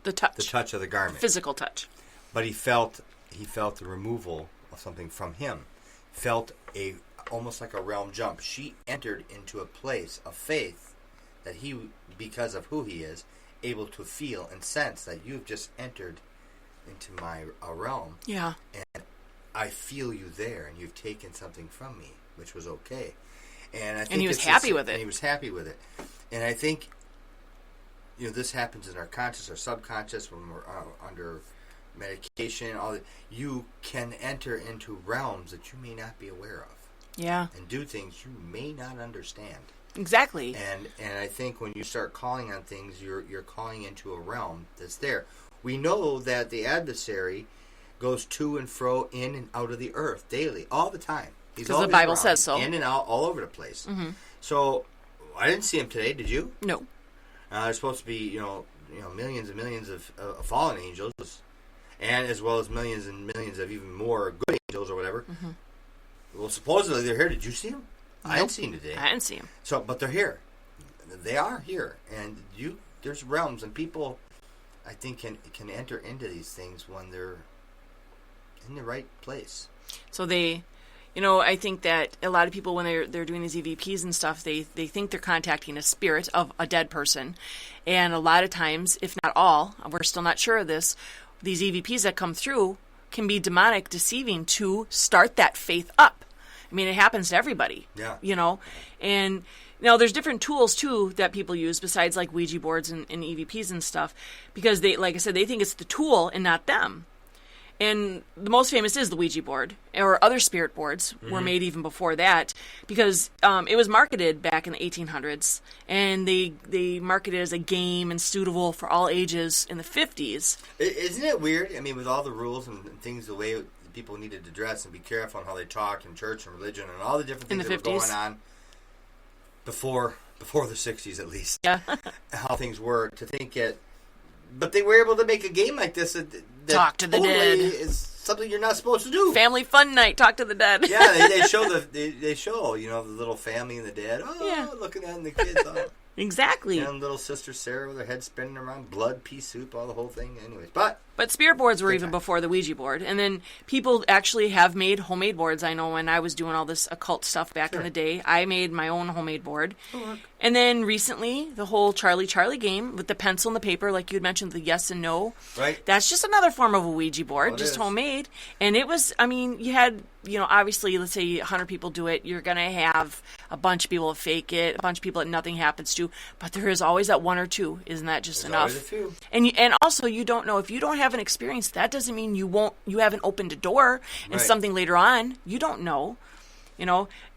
D: the touch
C: of the garment,
D: physical touch,
C: but he felt the removal of something from him. Felt almost like a realm jump. She entered into a place of faith that he, because of who he is, able to feel and sense that you've just entered into my realm.
D: Yeah.
C: And I feel you there, and you've taken something from me, which was okay. And I think
D: he was happy with it.
C: And he was happy with it. And I think, this happens in our conscious, our subconscious, when we're under medication. You can enter into realms that you may not be aware of.
D: Yeah.
C: And do things you may not understand.
D: Exactly.
C: And I think when you start calling on things, you're calling into a realm that's there. We know that the adversary goes to and fro, in and out of the earth daily, all the time.
D: Because the Bible says so.
C: In and out, all over the place. Mm-hmm. So I didn't see him today. Did you?
D: No.
C: There's supposed to be millions and millions of fallen angels, and as well as millions and millions of even more good angels or whatever.
D: Mm-hmm.
C: Well, supposedly they're here. Did you see them? I hadn't seen today.
D: I didn't see them.
C: So, but they're here. They are here, and there's realms, and people, I think, can enter into these things when they're in the right place.
D: So they, I think that a lot of people, when they're doing these EVPs and stuff, they think they're contacting a spirit of a dead person, and a lot of times, if not all, we're still not sure of this, these EVPs that come through can be demonic, deceiving to start that faith up. I mean, it happens to everybody.
C: Yeah.
D: And now there's different tools too that people use besides like Ouija boards and EVPs and stuff, because they, like I said, they think it's the tool and not them. And the most famous is the Ouija board, or other spirit boards were made even before that, because it was marketed back in the 1800s, and they marketed it as a game and suitable for all ages in the 50s.
C: Isn't it weird? I mean, with all the rules and things, the way people needed to dress and be careful on how they talked in church and religion and all the different things that were going on before the 60s at least.
D: Yeah.
C: How things were, to think it. But they were able to make a game like this that
D: Talk to the
C: totally
D: dead
C: is something you're not supposed to do.
D: Family fun night, talk to the dead.
C: Yeah, they show the little family and the dad. Oh,
D: Yeah.
C: looking at the kids. Oh.
D: Exactly.
C: And little sister Sarah with her head spinning around, blood, pea soup, all the whole thing. Anyways, but
D: spirit boards were even before the Ouija board. And then people actually have made homemade boards. I know when I was doing all this occult stuff back in the day, I made my own homemade board. And then recently, the whole Charlie game with the pencil and the paper, like you had mentioned, the yes and no.
C: Right.
D: That's just another form of a Ouija board,
C: Well,
D: just
C: is.
D: homemade. And it was, I mean, you had, obviously, let's say 100 people do it. You're going to have a bunch of people that fake it, a bunch of people that nothing happens to. But there is always that one or two. Isn't that just
C: There's
D: enough?
C: always a few.
D: And also, you don't know, if you don't have an experience, that doesn't mean you haven't opened a door and
C: Right.
D: something later on. You don't know.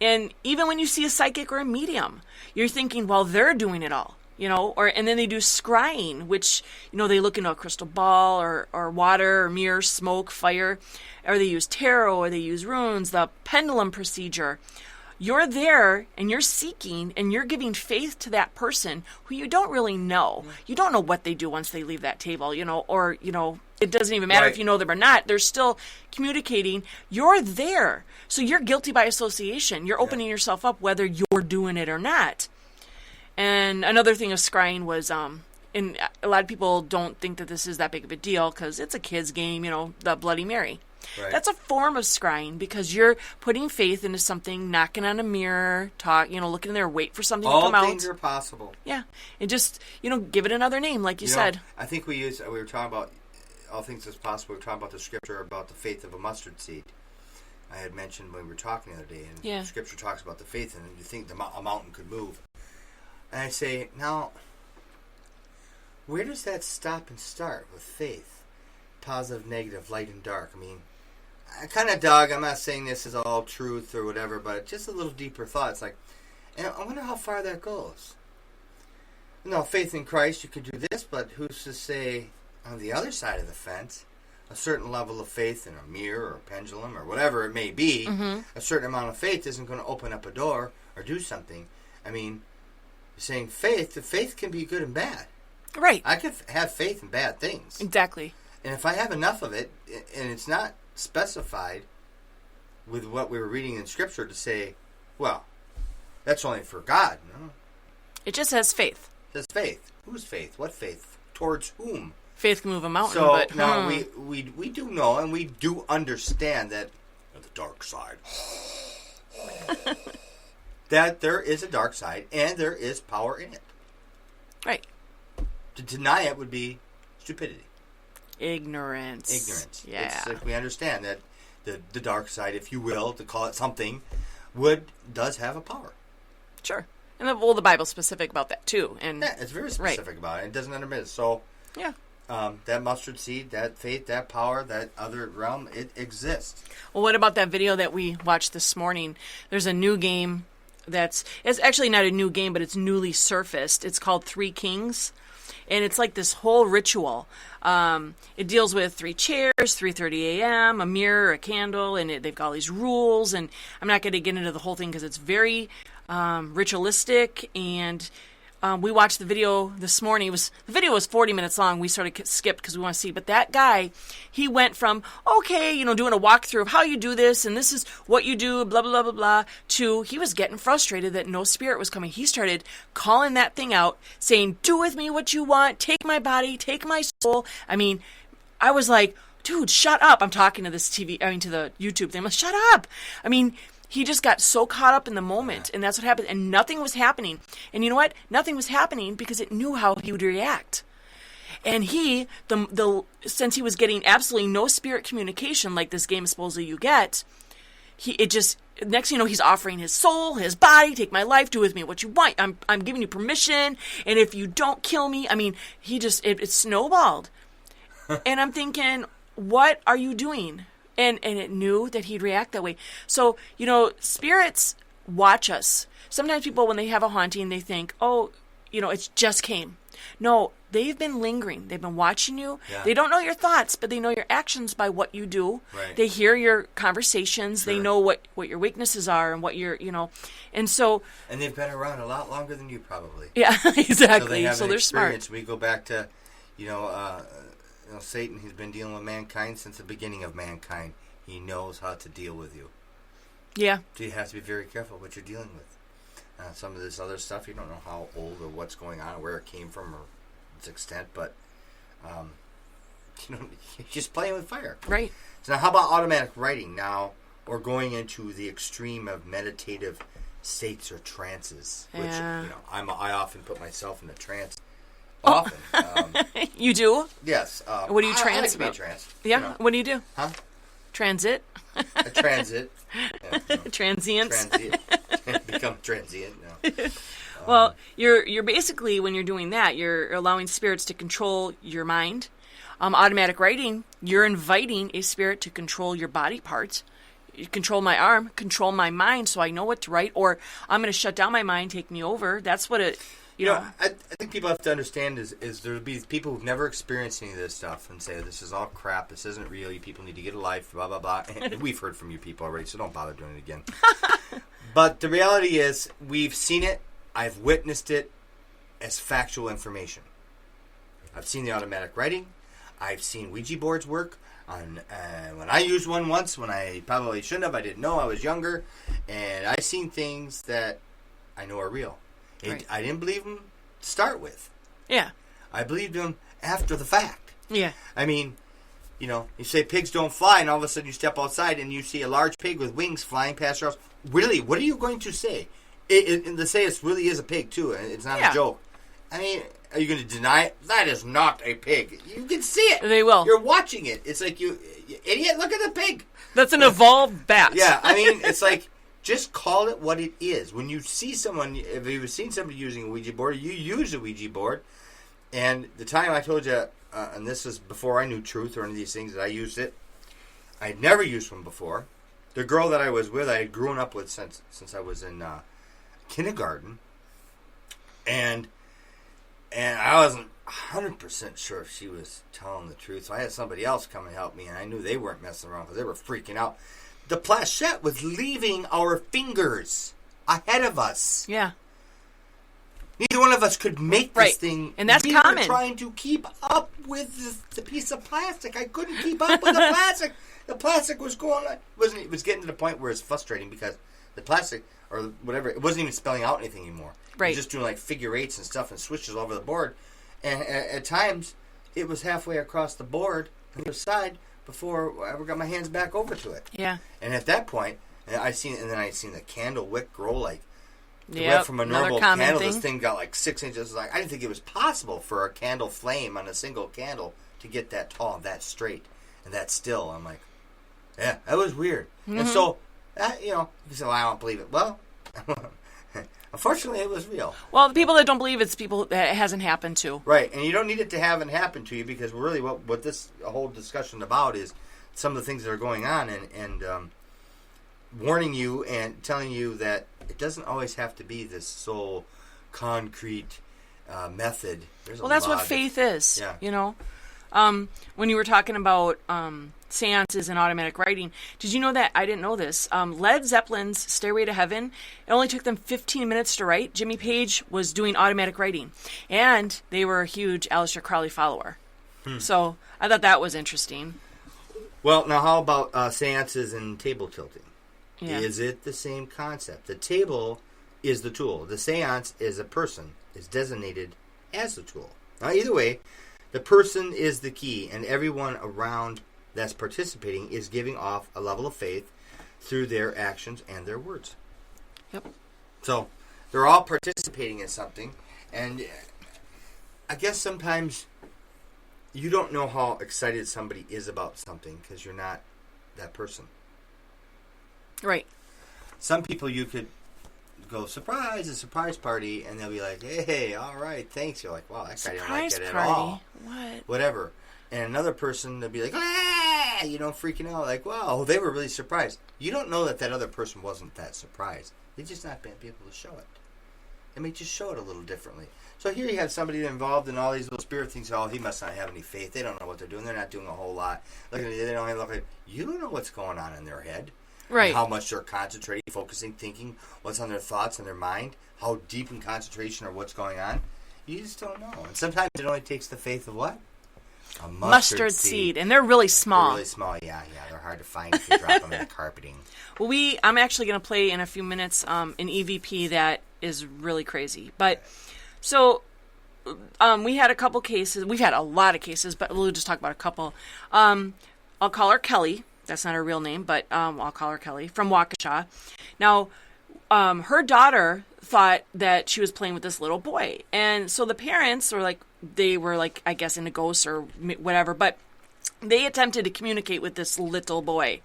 D: And even when you see a psychic or a medium, you're thinking, well, they're doing it all, and then they do scrying, which, they look into a crystal ball or water or mirror, smoke, fire, or they use tarot, or they use runes, the pendulum procedure. You're there and you're seeking and you're giving faith to that person who you don't really know. You don't know what they do once they leave that table, or, it doesn't even matter
C: Right.
D: if you know them or not. They're still communicating. You're there. So you're guilty by association. You're opening yourself up whether you're doing it or not. And another thing of scrying was, and a lot of people don't think that this is that big of a deal because it's a kid's game, the Bloody Mary.
C: Right.
D: That's a form of scrying because you're putting faith into something, knocking on a mirror, looking in there, wait for something to
C: all
D: come out.
C: things are possible.
D: Yeah. And just, give it another name, like you said.
C: I think we were talking about all things as possible. We were talking about the scripture about the faith of a mustard seed. I had mentioned when we were talking the other day, and scripture talks about the faith, and you think a mountain could move. And I say, now, where does that stop and start with faith? Positive, negative, light and dark. I mean, I kind of dug. I'm not saying this is all truth or whatever, but just a little deeper thought. It's like, and I wonder how far that goes. No, faith in Christ, you could do this, but who's to say on the other side of the fence, a certain level of faith in a mirror or a pendulum or whatever it may be, a certain amount of faith isn't going to open up a door or do something. I mean, you're saying faith can be good and bad.
D: Right.
C: I could have faith in bad things.
D: Exactly.
C: And if I have enough of it, and it's not specified with what we were reading in Scripture to say, well, that's only for God. No.
D: It just has faith.
C: It says faith. Whose faith? What faith? Towards whom?
D: Faith can move a mountain,
C: So
D: but...
C: now we do know and we do understand that the dark side. That there is a dark side and there is power in it.
D: Right.
C: To deny it would be stupidity.
D: Ignorance. Yeah.
C: It's like we understand that the dark side, if you will, to call it something, does have a power.
D: Sure. And the Bible's specific about that too. And
C: Yeah, it's very specific about it. It doesn't undermit it. So
D: yeah.
C: That mustard seed, that faith, that power, that other realm, it exists.
D: Well, what about that video that we watched this morning? There's a new game it's actually not a new game, but it's newly surfaced. It's called Three Kings. And it's like this whole ritual. It deals with 3 chairs, 3:30 a.m., a mirror, a candle, and they've got all these rules. And I'm not going to get into the whole thing because it's very ritualistic, and we watched the video this morning. The video was 40 minutes long. We sort of skipped because we want to see. But that guy, he went from, okay, doing a walkthrough of how you do this, and this is what you do, blah, blah, blah, blah, blah, to he was getting frustrated that no spirit was coming. He started calling that thing out, saying, do with me what you want, take my body, take my soul. I mean, I was like, dude, shut up. I'm talking to to the YouTube thing. I'm like, shut up. I mean, he just got so caught up in the moment, and that's what happened. And nothing was happening. And you know what? Nothing was happening because it knew how he would react. And since he was getting absolutely no spirit communication like this game supposedly you get, next thing you know, he's offering his soul, his body, take my life, do with me what you want. I'm giving you permission, and if you don't kill me, I mean, it snowballed. And I'm thinking, what are you doing? And it knew that he'd react that way. So, spirits watch us. Sometimes people, when they have a haunting, they think, it just came. No, they've been lingering. They've been watching you. Yeah. They don't know your thoughts, but they know your actions by what you do.
C: Right.
D: They hear your conversations.
C: Sure.
D: They know what your weaknesses are and what and so...
C: And they've been around a lot longer than you, probably.
D: Yeah, exactly.
C: So
D: they're smart.
C: We go back to, Satan, he's been dealing with mankind since the beginning of mankind. He knows how to deal with you.
D: Yeah.
C: So you have to be very careful what you're dealing with. Some of this other stuff, you don't know how old or what's going on or where it came from or its extent, but you're just playing with fire.
D: Right.
C: So now how about automatic writing now, or going into the extreme of meditative states or trances, which, I often put myself in a trance. Often.
D: You do?
C: Yes.
D: What do you trans?
C: I like to be a trance.
D: Yeah. What do you do?
C: Huh?
D: Transit.
C: A transit.
D: Transience.
C: Become transient. No.
D: Well, you're basically, when you're doing that, you're allowing spirits to control your mind. Automatic writing, you're inviting a spirit to control your body parts. You control my arm, control my mind, so I know what to write, or I'm going to shut down my mind, take me over. That's what it.
C: I think people have to understand is there'll be people who've never experienced any of this stuff and say, this is all crap, this isn't real, you people need to get a life, blah, blah, blah. And we've heard from you people already, so don't bother doing it again. But the reality is, we've seen it, I've witnessed it as factual information. I've seen the automatic writing, I've seen Ouija boards work. When I used one once, when I probably shouldn't have, I didn't know, I was younger, and I've seen things that I know are real.
D: Right.
C: I didn't believe him to start with.
D: Yeah.
C: I believed him after the fact.
D: Yeah.
C: I mean, you say pigs don't fly, and all of a sudden you step outside and you see a large pig with wings flying past your house. Really, what are you going to say? To say it really is a pig, too, and it's not a joke. I mean, are you going to deny it? That is not a pig. You can see it.
D: They will.
C: You're watching it. It's like, you idiot, look at the pig.
D: That's an evolved bat.
C: Yeah, I mean, it's like, just call it what it is. When you see someone, if you've seen somebody using a Ouija board, you use a Ouija board. And the time I told you, and this was before I knew truth or any of these things, that I used it, I had never used one before. The girl that I was with, I had grown up with since I was in kindergarten. And I wasn't 100% sure if she was telling the truth. So I had somebody else come and help me, and I knew they weren't messing around because they were freaking out. The planchette was leaving our fingers ahead of us.
D: Yeah.
C: Neither one of us could make this thing.
D: And that's
C: we
D: common.
C: We were trying to keep up with the piece of plastic. I couldn't keep up with the plastic. The plastic was going on. It was getting to the point where it's frustrating because the plastic, or whatever, it wasn't even spelling out anything anymore.
D: Right.
C: It was just doing like figure eights and stuff and switches all over the board. And at times, it was halfway across the board on the other side before I ever got my hands back over to it.
D: Yeah.
C: And at that point, I seen the candle wick grow like. It
D: Yep,
C: went from a normal candle,
D: thing.
C: This thing got like 6 inches. Like, I didn't think it was possible for a candle flame on a single candle to get that tall, that straight, and that still. I'm like, yeah, that was weird. Mm-hmm. And so, you say, well, I don't believe it. Well, unfortunately, it was real.
D: Well, the people that don't believe it's people that it hasn't happened to.
C: Right, and you don't need it to haven't happened to you because really what this whole discussion about is some of the things that are going on and warning you and telling you that it doesn't always have to be this sole concrete method.
D: Well, that's what faith is.
C: Yeah.
D: You know, When you were talking about seances and automatic writing, did you know that, I didn't know this, Led Zeppelin's Stairway to Heaven, it only took them 15 minutes to write. Jimmy Page was doing automatic writing, and they were a huge Aleister Crowley follower. So I thought that was interesting.
C: Well, now how about seances and table tilting?
D: Yeah.
C: Is it the same concept? The table is the tool. The seance is a person, is designated as the tool. Now, either way, the person is the key, and everyone around that's participating is giving off a level of faith through their actions and their words.
D: Yep.
C: So they're all participating in something, and I guess sometimes you don't know how excited somebody is about something because you're not that person.
D: Right.
C: Some people you could go, surprise, a surprise party, and they'll be like, hey, all right, thanks. You're like, wow, that guy didn't like it at all.
D: What?
C: Whatever. And another person, they'll be like, freaking out, like, wow, they were really surprised. You don't know that other person wasn't that surprised. They've just not been able to show it. They may just show it a little differently. So here you have somebody involved in all these little spirit things. Oh, he must not have any faith. They don't know what they're doing. They're not doing a whole lot. Look at it. They don't look at. You don't know what's going on in their head.
D: Right.
C: How much they're concentrating, focusing, thinking, what's on their thoughts and their mind, how deep in concentration or what's going on. You just don't know. And sometimes it only takes the faith of what? A
D: mustard seed. And they're really small.
C: They're really small, yeah. They're hard to find if you drop them in the carpeting.
D: Well, I'm actually going to play in a few minutes an EVP that is really crazy. But, so, we had a couple cases. We've had a lot of cases, but we'll just talk about a couple. I'll call her Kelly. That's not her real name, but I'll call her Kelly, from Waukesha. Now, her daughter thought that she was playing with this little boy. And so the parents were like, I guess, into ghosts or whatever, but they attempted to communicate with this little boy.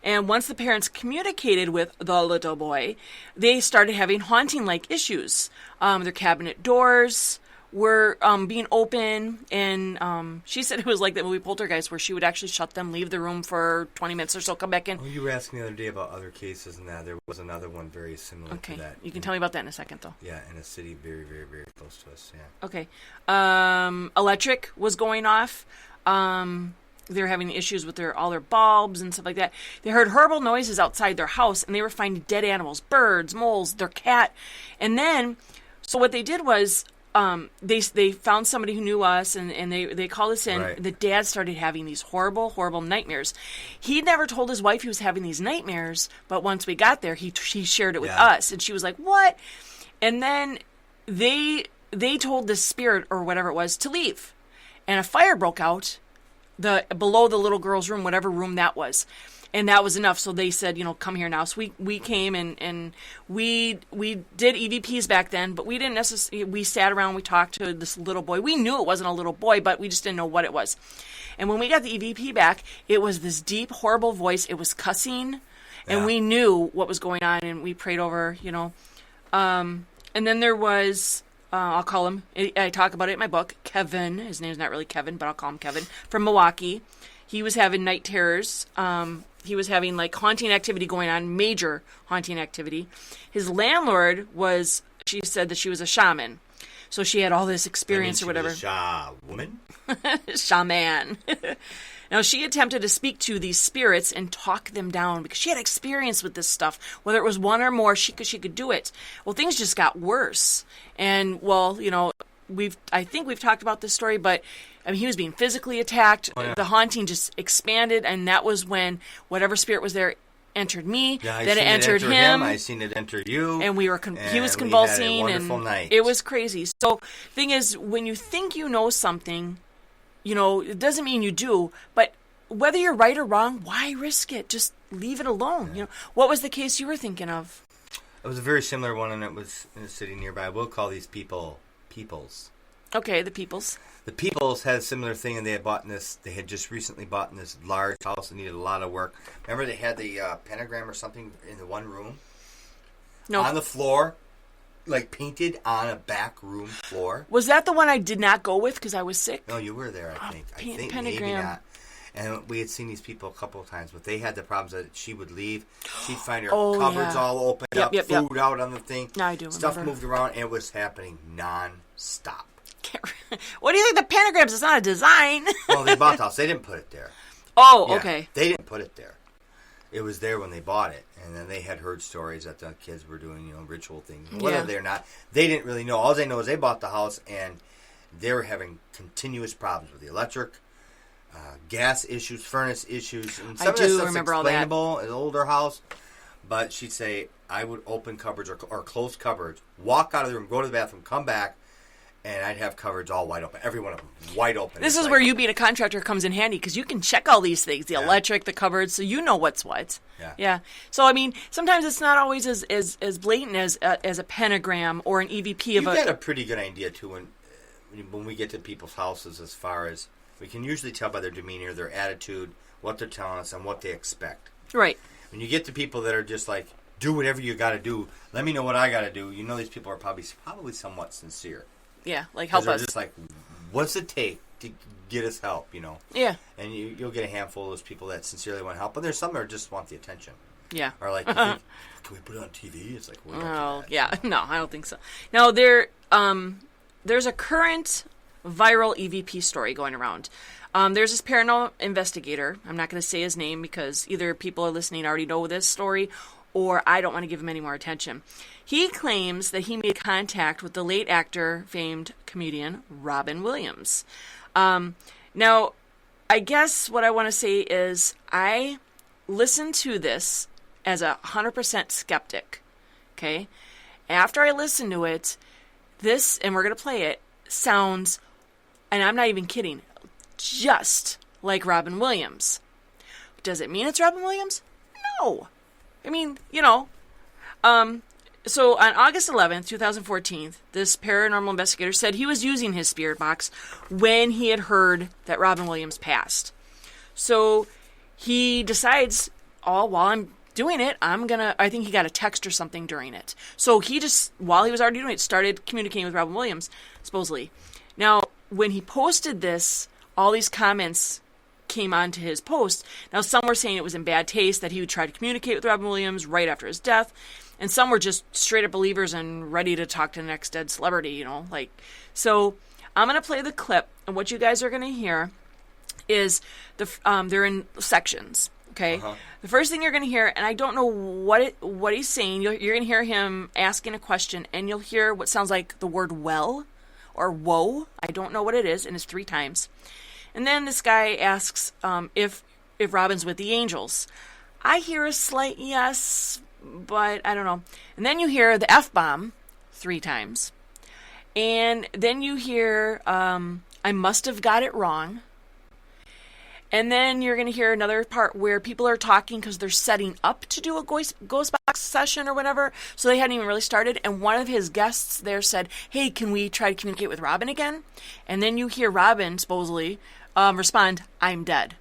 D: And once the parents communicated with the little boy, they started having haunting-like issues. Their cabinet doors were being open, and she said it was like that movie Poltergeist, where she would actually shut them, leave the room for 20 minutes or so, come back in.
C: Oh, you were asking the other day about other cases and that. There was another one very similar to that.
D: You can tell me about that in a second, though.
C: Yeah, in a city very, very, very close to us, yeah.
D: Okay. Electric was going off. They were having issues with all their bulbs and stuff like that. They heard horrible noises outside their house, and they were finding dead animals, birds, moles, their cat. And then, so what they did was, they found somebody who knew us, and they called us in.
C: Right.
D: The dad started having these horrible, horrible nightmares. He'd never told his wife he was having these nightmares, but once we got there, he shared it with us, and she was like, what? And then they told the spirit, or whatever it was, to leave. And a fire broke out below the little girl's room, whatever room that was. And that was enough. So they said, come here now. So we came and we did EVPs back then, but we didn't necessarily, we sat around, we talked to this little boy. We knew it wasn't a little boy, but we just didn't know what it was. And when we got the EVP back, it was this deep, horrible voice. It was cussing, and we knew what was going on, and we prayed over, And then there was, I'll call him, I talk about it in my book, Kevin. His name's not really Kevin, but I'll call him Kevin, from Milwaukee. He was having night terrors. He was having haunting activity going on, major haunting activity. His landlord she said that she was a shaman. So she had all this experience or whatever.
C: Was a woman?
D: Shaman. Now, she attempted to speak to these spirits and talk them down because she had experience with this stuff. Whether it was one or more, she could do it. Well, things just got worse. And, I think we've talked about this story, but he was being physically attacked. Oh, yeah. The haunting just expanded, and that was when whatever spirit was there entered me.
C: Yeah,
D: then it entered him.
C: I seen it enter you.
D: And he was convulsing,
C: we had a wonderful night.
D: It was crazy. So, thing is, when you think you know something, it doesn't mean you do. But whether you're right or wrong, why risk it? Just leave it alone. Yeah. What was the case you were thinking of?
C: It was a very similar one, and it was in a city nearby. We'll call these people Peoples.
D: Okay, the Peoples.
C: The Peoples had a similar thing, and they had just recently bought in this large house that needed a lot of work. Remember they had the pentagram or something in the one room?
D: No.
C: On the floor, painted on a back room floor.
D: Was that the one I did not go with because I was sick?
C: No, you were there, I think. I think
D: pentagram.
C: Maybe not. And we had seen these people a couple of times, but they had the problems that she would leave. She'd find her cupboards all opened up, food out on the thing.
D: No, I do
C: Stuff
D: remember.
C: moved around, and it was happening non-stop.
D: What do you think the pentagrams? It's not a design.
C: Well, they bought the house. They didn't put it there.
D: Oh,
C: Yeah,
D: okay.
C: They didn't put it there. It was there when they bought it, and then they had heard stories that the kids were doing, ritual things. Whatever they're not, they didn't really know. All they know is they bought the house, and they were having continuous problems with the electric, gas issues, furnace issues. And some
D: I
C: of that
D: do
C: stuff's
D: remember all that.
C: explainable in an older house, but she'd say, I would open cupboards or close cupboards, walk out of the room, go to the bathroom, come back, and I'd have cupboards all wide open. Every one of them wide open.
D: This
C: It's
D: is where you being a contractor comes in handy because you can check all these things, the electric, the cupboards, so you know what's what.
C: Yeah.
D: So, I mean, sometimes it's not always as blatant as a pentagram or an EVP of
C: You get a pretty good idea, too, when we get to people's houses, as far as we can usually tell by their demeanor, their attitude, what they're telling us, and what they expect.
D: Right.
C: When you get to people that are just like, do whatever you got to do, let me know what I got to do, these people are probably somewhat sincere.
D: Yeah, like help
C: They're
D: us.
C: just like, what's it take to get us help,
D: Yeah.
C: And you'll get a handful of those people that sincerely want help, but there's some that just want the attention.
D: Yeah.
C: Or like, can we put it on TV? It's like, well,
D: Oh, yeah. No, I don't think so. Now, there's a current viral EVP story going around. There's this paranormal investigator. I'm not going to say his name because either people are listening already know this story or I don't want to give him any more attention. He claims that he made contact with the late actor, famed comedian Robin Williams. Now, I guess what I want to say is I listened to this as a 100% skeptic. Okay? After I listened to it, this, and we're going to play it, sounds, and I'm not even kidding, just like Robin Williams. Does it mean it's Robin Williams? No. I mean, so on August 11th, 2014, this paranormal investigator said he was using his spirit box when he had heard that Robin Williams passed. So he decides, while I'm doing it, I think he got a text or something during it. So he just, while he was already doing it, started communicating with Robin Williams, supposedly. Now, when he posted this, all these comments came onto his post. Now, some were saying it was in bad taste that he would try to communicate with Robin Williams right after his death, and some were just straight up believers and ready to talk to the next dead celebrity, So I'm going to play the clip, and what you guys are going to hear is they're in sections, okay? Uh-huh. The first thing you're going to hear, and I don't know what he's saying, you're going to hear him asking a question, and you'll hear what sounds like the word well or whoa. I don't know what it is, and it's 3 times. And then this guy asks if Robin's with the Angels. I hear a slight yes, but I don't know. And then you hear the F-bomb 3 times. And then you hear I must have got it wrong. And then you're going to hear another part where people are talking because they're setting up to do a ghost box session or whatever. So they hadn't even really started. And one of his guests there said, hey, can we try to communicate with Robin again? And then you hear Robin, supposedly, respond, I'm dead.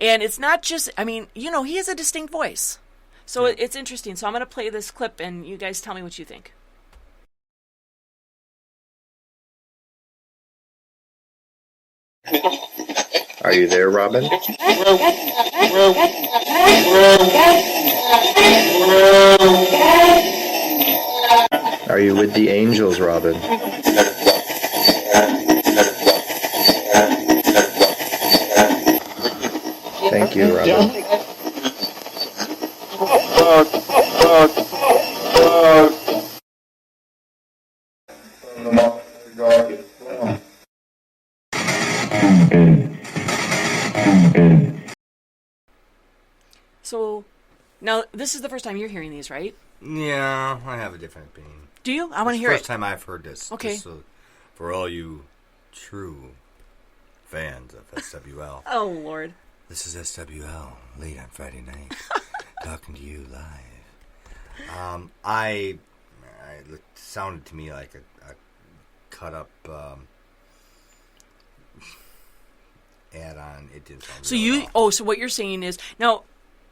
D: And it's not just, he has a distinct voice. So it's interesting. So I'm going to play this clip and you guys tell me what you think.
H: Are you there, Robin? Are you with the Angels, Robin? Thank you, Robin.
D: So, now, this is the first time you're hearing these, right?
C: Yeah, I have a different opinion.
D: Do you? I want to hear
C: First
D: it.
C: time I've heard this.
D: Okay.
C: Just so, for all you true fans of SWL.
D: Oh, Lord.
C: This is SWL, late on Friday night, talking to you live. It sounded to me like a cut-up add-on. It didn't sound real at all.
D: So what you're saying is, now...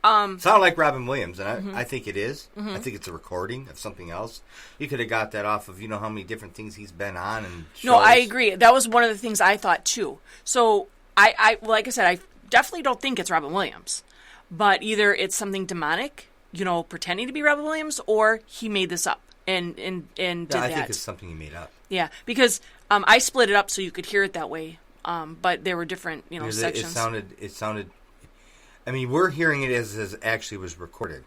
C: sounded like Robin Williams, and I think it is. Mm-hmm. I think it's a recording of something else. You could have got that off of, how many different things he's been on and shows.
D: No, I agree. That was one of the things I thought, too. So, I like I said, I definitely don't think it's Robin Williams. But either it's something demonic, pretending to be Robin Williams, or he made this up and did that.
C: I think it's something he made up.
D: Yeah, because I split it up so you could hear it that way. But there were different, sections.
C: It sounded. I mean, we're hearing it as it actually was recorded.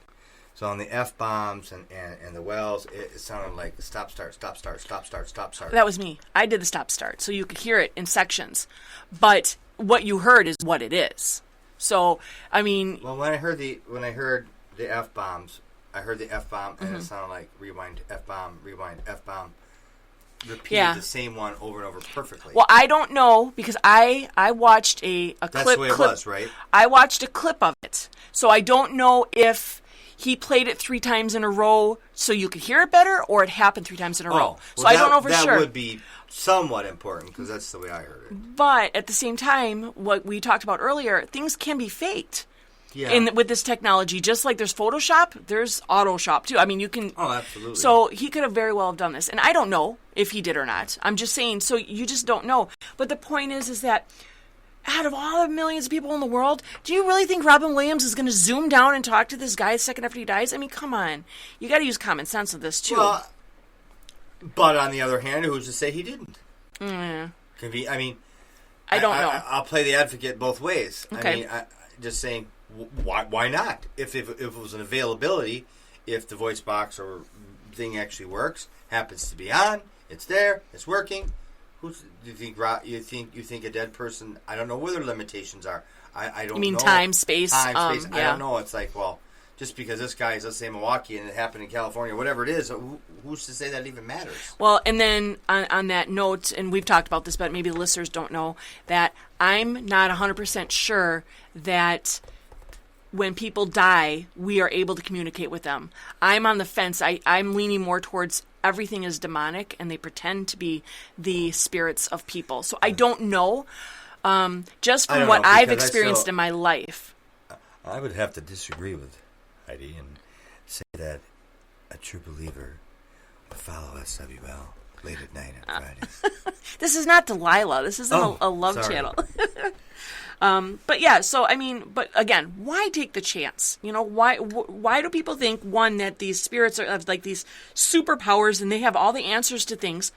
C: So on the F-bombs and the wells, it sounded like stop, start, stop, start, stop, start, stop, start.
D: That was me. I did the stop, start, so you could hear it in sections. But what you heard is what it is. So, I mean...
C: Well, when I heard the F-bombs, I heard the F-bomb, and it sounded like rewind, F-bomb, repeated the same one over and over perfectly.
D: Well, I don't know, because I watched a clip...
C: That's the way it was, right?
D: I watched a clip of it. So I don't know if he played it 3 times in a row so you could hear it better, or it happened 3 times in a row.
C: Well,
D: so I don't know for sure.
C: That would be somewhat important, because that's the way I heard it.
D: But at the same time, what we talked about earlier, things can be faked.
C: Yeah.
D: With this technology, just like there's Photoshop, there's Autoshop too. I mean, you can...
C: Oh, absolutely.
D: So he could have very well have done this. And I don't know if he did or not. I'm just saying, so you just don't know. But the point is that out of all the millions of people in the world, do you really think Robin Williams is going to zoom down and talk to this guy a second after he dies? I mean, come on. You got to use common sense with this too.
C: Well, but on the other hand, who's to say he didn't?
D: Mm.
C: Can be. I mean,
D: I don't know.
C: I'll play the advocate both ways.
D: Okay.
C: I mean, just saying, why not? If it was an availability, if the voice box or thing actually works, happens to be on, it's there, it's working. Do you think a dead person? I don't know where their limitations are. I don't.
D: You mean
C: know.
D: time, space?
C: Time, space.
D: Yeah.
C: I don't know. It's like, well, just because this guy is, let's say, Milwaukee and it happened in California, whatever it is, who's to say that even matters?
D: Well, and then on that note, and we've talked about this, but maybe the listeners don't know, that I'm not 100% sure that when people die, we are able to communicate with them. I'm on the fence. I'm leaning more towards everything is demonic, and they pretend to be the spirits of people. So I don't know, just from what I've experienced in my life.
C: I would have to disagree with Heidi and say that a true believer would follow SWL late at night on Fridays.
D: This is not Delilah. This isn't a love channel. But yeah, so I mean, but again, why take the chance? Why do people think, one, that these spirits have like these superpowers and they have all the answers to things?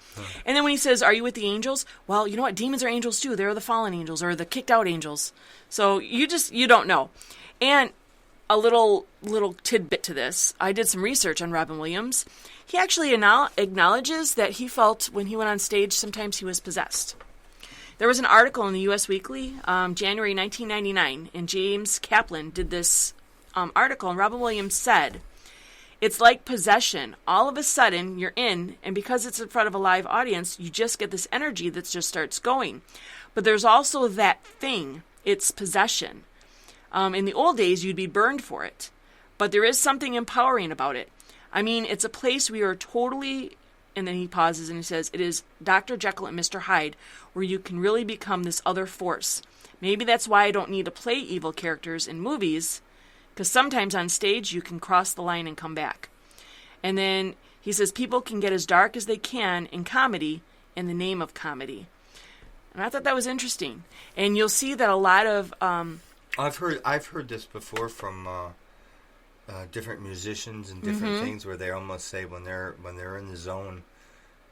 D: And then when he says, "Are you with the angels?" Well, you know what? Demons are angels too. They're the fallen angels or the kicked out angels. So you don't know. And a little tidbit to this: I did some research on Robin Williams. He actually acknowledges that he felt when he went on stage sometimes he was possessed. There was an article in the U.S. Weekly, January 1999, and James Kaplan did this article, and Robin Williams said, "It's like possession. All of a sudden, you're in, and because it's in front of a live audience, you just get this energy that just starts going. But there's also that thing. It's possession. In the old days, you'd be burned for it. But there is something empowering about it. I mean, it's a place we are totally..." And then he pauses and he says, "It is Dr. Jekyll and Mr. Hyde, where you can really become this other force. Maybe that's why I don't need to play evil characters in movies, because sometimes on stage you can cross the line and come back." And then he says people can get as dark as they can in comedy in the name of comedy. And I thought that was interesting. And you'll see that a lot of...
C: I've heard this before from different musicians and different things where they almost say when they're in the zone,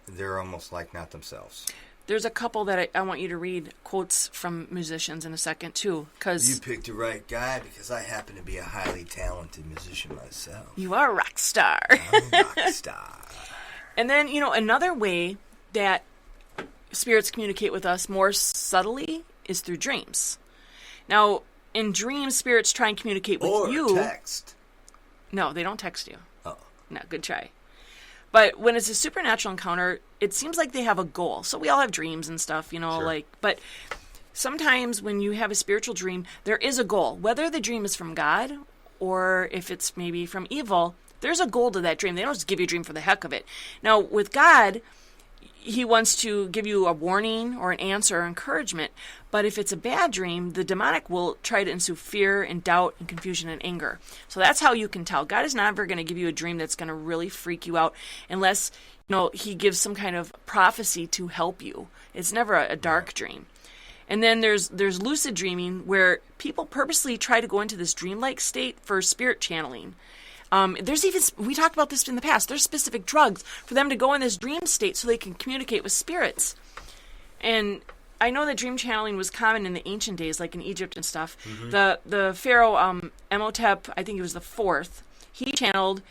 C: they're almost like not themselves.
D: There's a couple that I want you to read quotes from musicians in a second too, because
C: you picked the right guy because I happen to be a highly talented musician myself.
D: You are a rock star.
C: I'm a rock star.
D: And then another way that spirits communicate with us more subtly is through dreams. Now, in dreams, spirits try and communicate with you.
C: Or text.
D: No, they don't text you.
C: Oh.
D: No, good try. But when it's a supernatural encounter, it seems like they have a goal. So we all have dreams and stuff,
C: Sure.
D: But sometimes when you have a spiritual dream, there is a goal. Whether the dream is from God or if it's maybe from evil, there's a goal to that dream. They don't just give you a dream for the heck of it. Now, with God, he wants to give you a warning or an answer or encouragement. But if it's a bad dream, the demonic will try to ensue fear and doubt and confusion and anger. So that's how you can tell. God is never going to give you a dream that's going to really freak you out unless, he gives some kind of prophecy to help you. It's never a dark dream. And then there's lucid dreaming where people purposely try to go into this dreamlike state for spirit channeling. There's even, we talked about this in the past, there's specific drugs for them to go in this dream state so they can communicate with spirits. And I know that dream channeling was common in the ancient days, like in Egypt and stuff. The pharaoh Imhotep, I think he was the fourth, he channeled,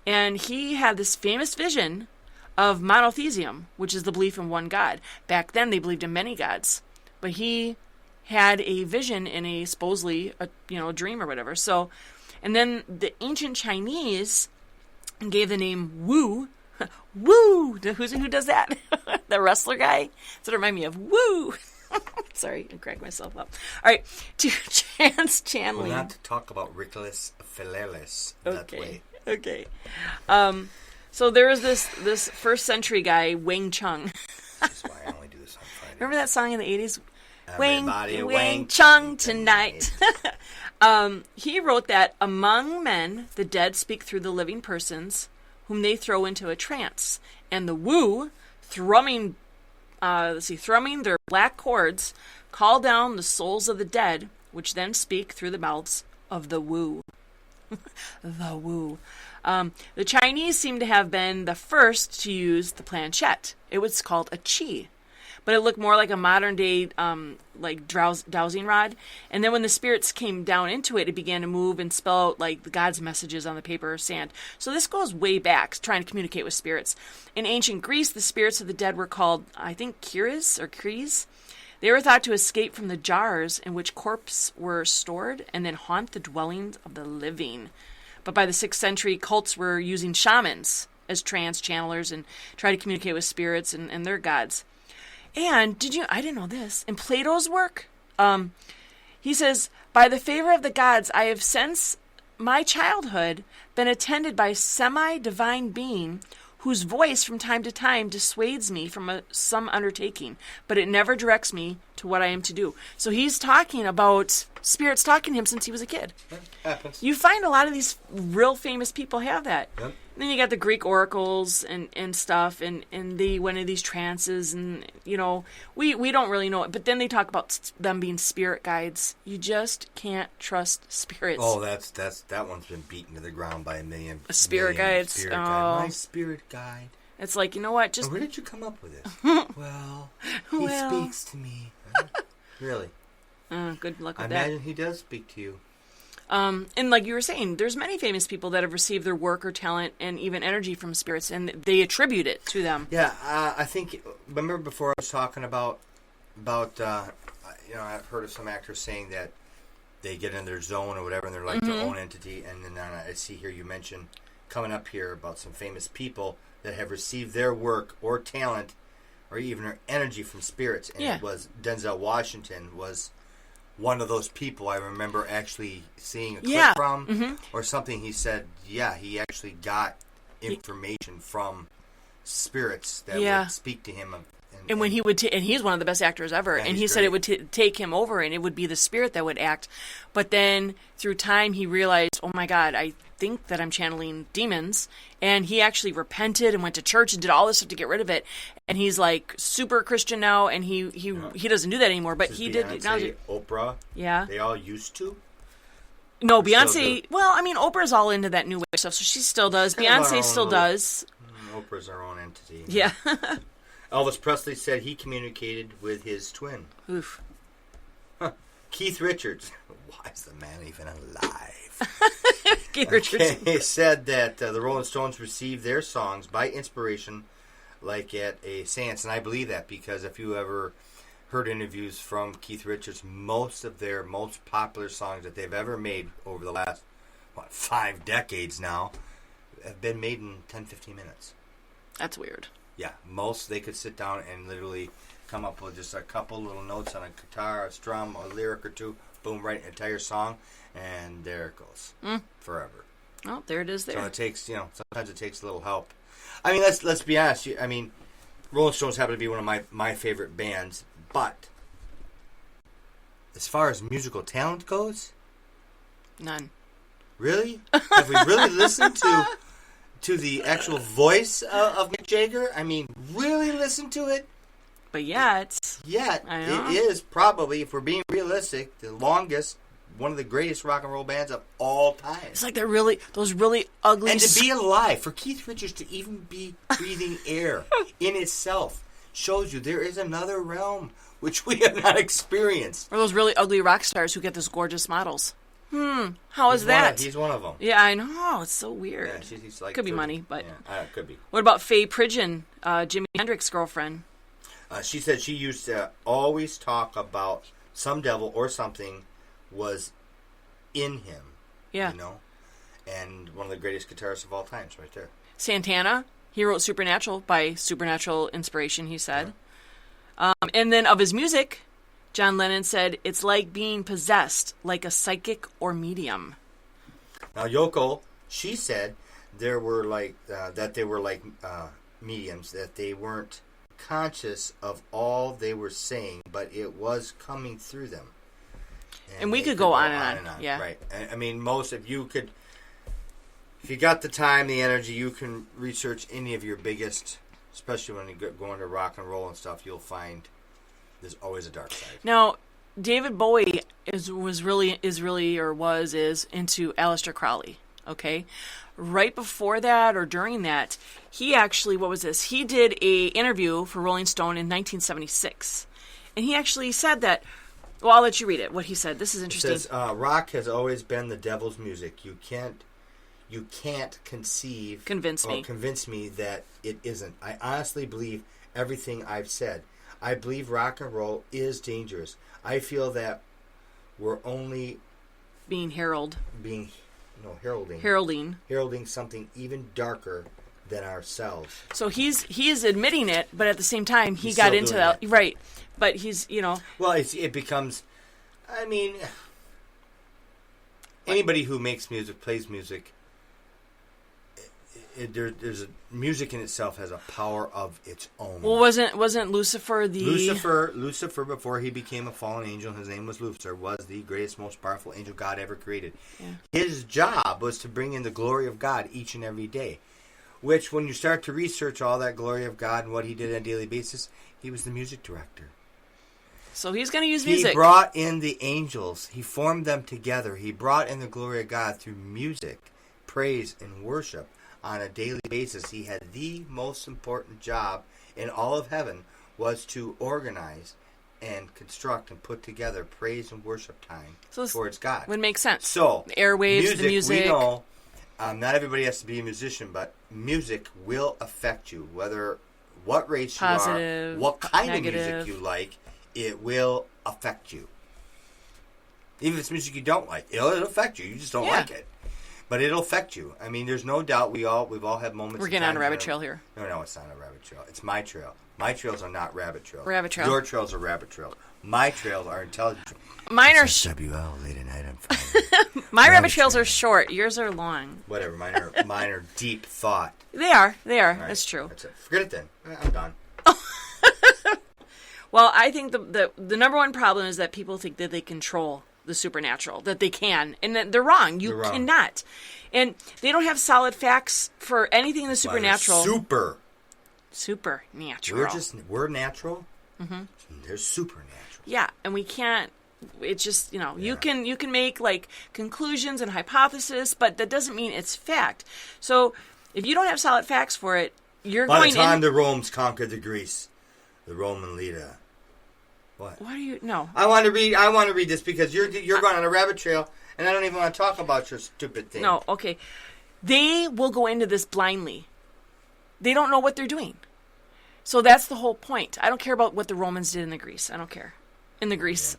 D: and he had this famous vision of monotheism, which is the belief in one God. Back then, they believed in many gods, but he had a vision in a supposedly a dream or whatever. So, and then the ancient Chinese gave the name Wu. Woo! Who does that? The wrestler guy? That's what it reminded me of. Woo! Sorry, I cracked myself up. All right, to trance channeling.
C: We're not to talk about Ricolas Philelis that way.
D: Okay. So there was this first century guy, Wang Chung.
C: That's why I only do this on Friday.
D: Remember that song in the 80s?
C: Everybody
D: Wang Chung tonight. He wrote that among men, the dead speak through the living persons, whom they throw into a trance, and the Wu, thrumming their black chords, call down the souls of the dead, which then speak through the mouths of the Wu. The Wu. The Chinese seem to have been the first to use the planchette. It was called a qi, but it looked more like a modern day like dowsing rod. And then when the spirits came down into it, it began to move and spell out like the God's messages on the paper or sand. So this goes way back, trying to communicate with spirits. In ancient Greece, the spirits of the dead were called, I think, Kyries or Kries. They were thought to escape from the jars in which corpses were stored and then haunt the dwellings of the living. But by the 6th century, cults were using shamans as trance channelers and try to communicate with spirits and their gods. And I didn't know this, in Plato's work, he says, by the favor of the gods, I have since my childhood been attended by a semi-divine being whose voice from time to time dissuades me from some undertaking, but it never directs me to what I am to do. So he's talking about spirits talking to him since he was a kid.
C: That happens.
D: You find a lot of these real famous people have that.
C: Yep.
D: And then you got the Greek oracles and stuff, and they went into these trances, and, we don't really know it. But then they talk about them being spirit guides. You just can't trust spirits.
C: Oh, that one's been beaten to the ground by a million.
D: Spirit guides.
C: Spirit guide. My spirit guide.
D: It's like, you know what?
C: Where did you come up with this? Well, he speaks to me. Really?
D: Good luck with
C: I
D: that.
C: imagine he does speak to you.
D: And like you were saying, there's many famous people that have received their work or talent and even energy from spirits, and they attribute it to them.
C: Yeah, I think, remember before I was talking about I've heard of some actors saying that they get in their zone or whatever, and they're like their own entity, and then I see here you mentioned coming up here about some famous people that have received their work or talent or even their energy from spirits, and it was Denzel Washington was one of those people. I remember actually seeing a clip from or something. He said, he actually got information from spirits that would speak to him. And
D: when he would, and he's one of the best actors ever. And he said it would take him over, and it would be the spirit that would act. But then through time, he realized, oh my God, I think that I'm channeling demons. And he actually repented and went to church and did all this stuff to get rid of it. And he's like super Christian now, and he doesn't do that anymore. But he did.
C: Beyonce, Oprah.
D: Yeah.
C: They all used to.
D: No, Beyonce. Well, I mean, Oprah's all into that new wave stuff, so she still does. Beyonce still does.
C: Oprah's our own entity.
D: Yeah.
C: Elvis Presley said he communicated with his twin.
D: Oof.
C: Keith Richards. Why is the man even alive?
D: Keith Richards.
C: He said that the Rolling Stones received their songs by inspiration like at a seance. And I believe that because if you ever heard interviews from Keith Richards, most of their most popular songs that they've ever made over the last, 5 decades now, have been made in 10, 15 minutes.
D: That's weird.
C: Yeah, most they could sit down and literally come up with just a couple little notes on a guitar, a strum, a lyric or two, boom, write an entire song, and there it goes. Forever.
D: Oh, there it is there.
C: So it takes, sometimes it takes a little help. I mean, let's be honest. I mean, Rolling Stones happen to be one of my favorite bands, but as far as musical talent goes,
D: none.
C: Really? Have we really listened to the actual voice of Mick Jagger? I mean, really listen to it?
D: But yet,
C: it is probably, if we're being realistic, the longest one of the greatest rock and roll bands of all time.
D: It's like those really ugly...
C: And to be alive, for Keith Richards to even be breathing air in itself shows you there is another realm which we have not experienced.
D: Or those really ugly rock stars who get those gorgeous models. How is that?
C: He's one of them.
D: Yeah, I know. It's so weird.
C: Yeah, she's like
D: could be
C: 30.
D: money, but...
C: Yeah, could be.
D: What about Faye Pridgeon, Jimi Hendrix's girlfriend?
C: She said she used to always talk about some devil or something was in him.
D: Yeah.
C: You know? And one of the greatest guitarists of all times right there.
D: Santana, he wrote Supernatural by supernatural inspiration, he said. Yeah. And then of his music, John Lennon said, it's like being possessed, like a psychic or medium.
C: Now, Yoko, she said there were like that they were like mediums, that they weren't conscious of all they were saying, but it was coming through them.
D: And we could go on and on. Yeah.
C: Right. I mean, if you got the time, the energy, you can research any of your biggest, especially when you go into rock and roll and stuff, you'll find there's always a dark side.
D: Now, David Bowie is into Aleister Crowley. Okay, right before that or during that, he actually, what was this? He did a interview for Rolling Stone in 1976, and he actually said that. Well, I'll let you read it. What he said. This is interesting.
C: It says, "Rock has always been the devil's music. You can't convince me that it isn't. I honestly believe everything I've said. I believe rock and roll is dangerous. I feel that we're only heralding something even darker than ourselves."
D: So he is admitting it, but at the same time he got into that, right? But he's,
C: well, it becomes, I mean, anybody who makes music, plays music, there's music in itself has a power of its own.
D: Well, wasn't Lucifer
C: Lucifer before he became a fallen angel, his name was Lucifer, was the greatest, most powerful angel God ever created. Yeah. His job was to bring in the glory of God each and every day, which when you start to research all that glory of God and what he did on a daily basis, he was the music director.
D: So he's going to use music.
C: He brought in the angels. He formed them together. He brought in the glory of God through music, praise, and worship. On a daily basis, he had the most important job in all of heaven was to organize and construct and put together praise and worship time towards God.
D: Would make sense.
C: So,
D: the airwaves, the music.
C: We know, not everybody has to be a musician, but music will affect you. What race
D: positive,
C: you are, what kind
D: negative.
C: of music you like, it will affect you. Even if it's music you don't like, it'll affect you. You just don't like it. But it'll affect you. I mean, there's no doubt we've all had moments.
D: We're getting on a rabbit trail here.
C: No, it's not a rabbit trail. It's my trail. My trails are not rabbit trails.
D: Rabbit trail.
C: Your trails are rabbit trails. My trails are intelligent.
D: Mine are
C: WL late at night on Friday.
D: My rabbit trails are short. Yours are long.
C: Whatever. Mine are deep thought.
D: They are.
C: Right.
D: That's true.
C: That's it. Forget it then. I'm done.
D: Well, I think the number one problem is that people think that they control the supernatural, that they can, and that they're wrong. You cannot. And they don't have solid facts for anything in the supernatural. Supernatural.
C: We're natural. Mm-hmm. They're supernatural.
D: Yeah, and we can't. It's just, you can make like conclusions and hypotheses, but that doesn't mean it's fact. So if you don't have solid facts for it, you're
C: By
D: going
C: the time the Romans conquered the Greece, the Roman leader. What?
D: Why do you no?
C: I want to read this because you're going on a rabbit trail, and I don't even want to talk about your stupid thing.
D: No, okay. They will go into this blindly. They don't know what they're doing. So that's the whole point. I don't care about what the Romans did in the Greece. I don't care. In the Greece.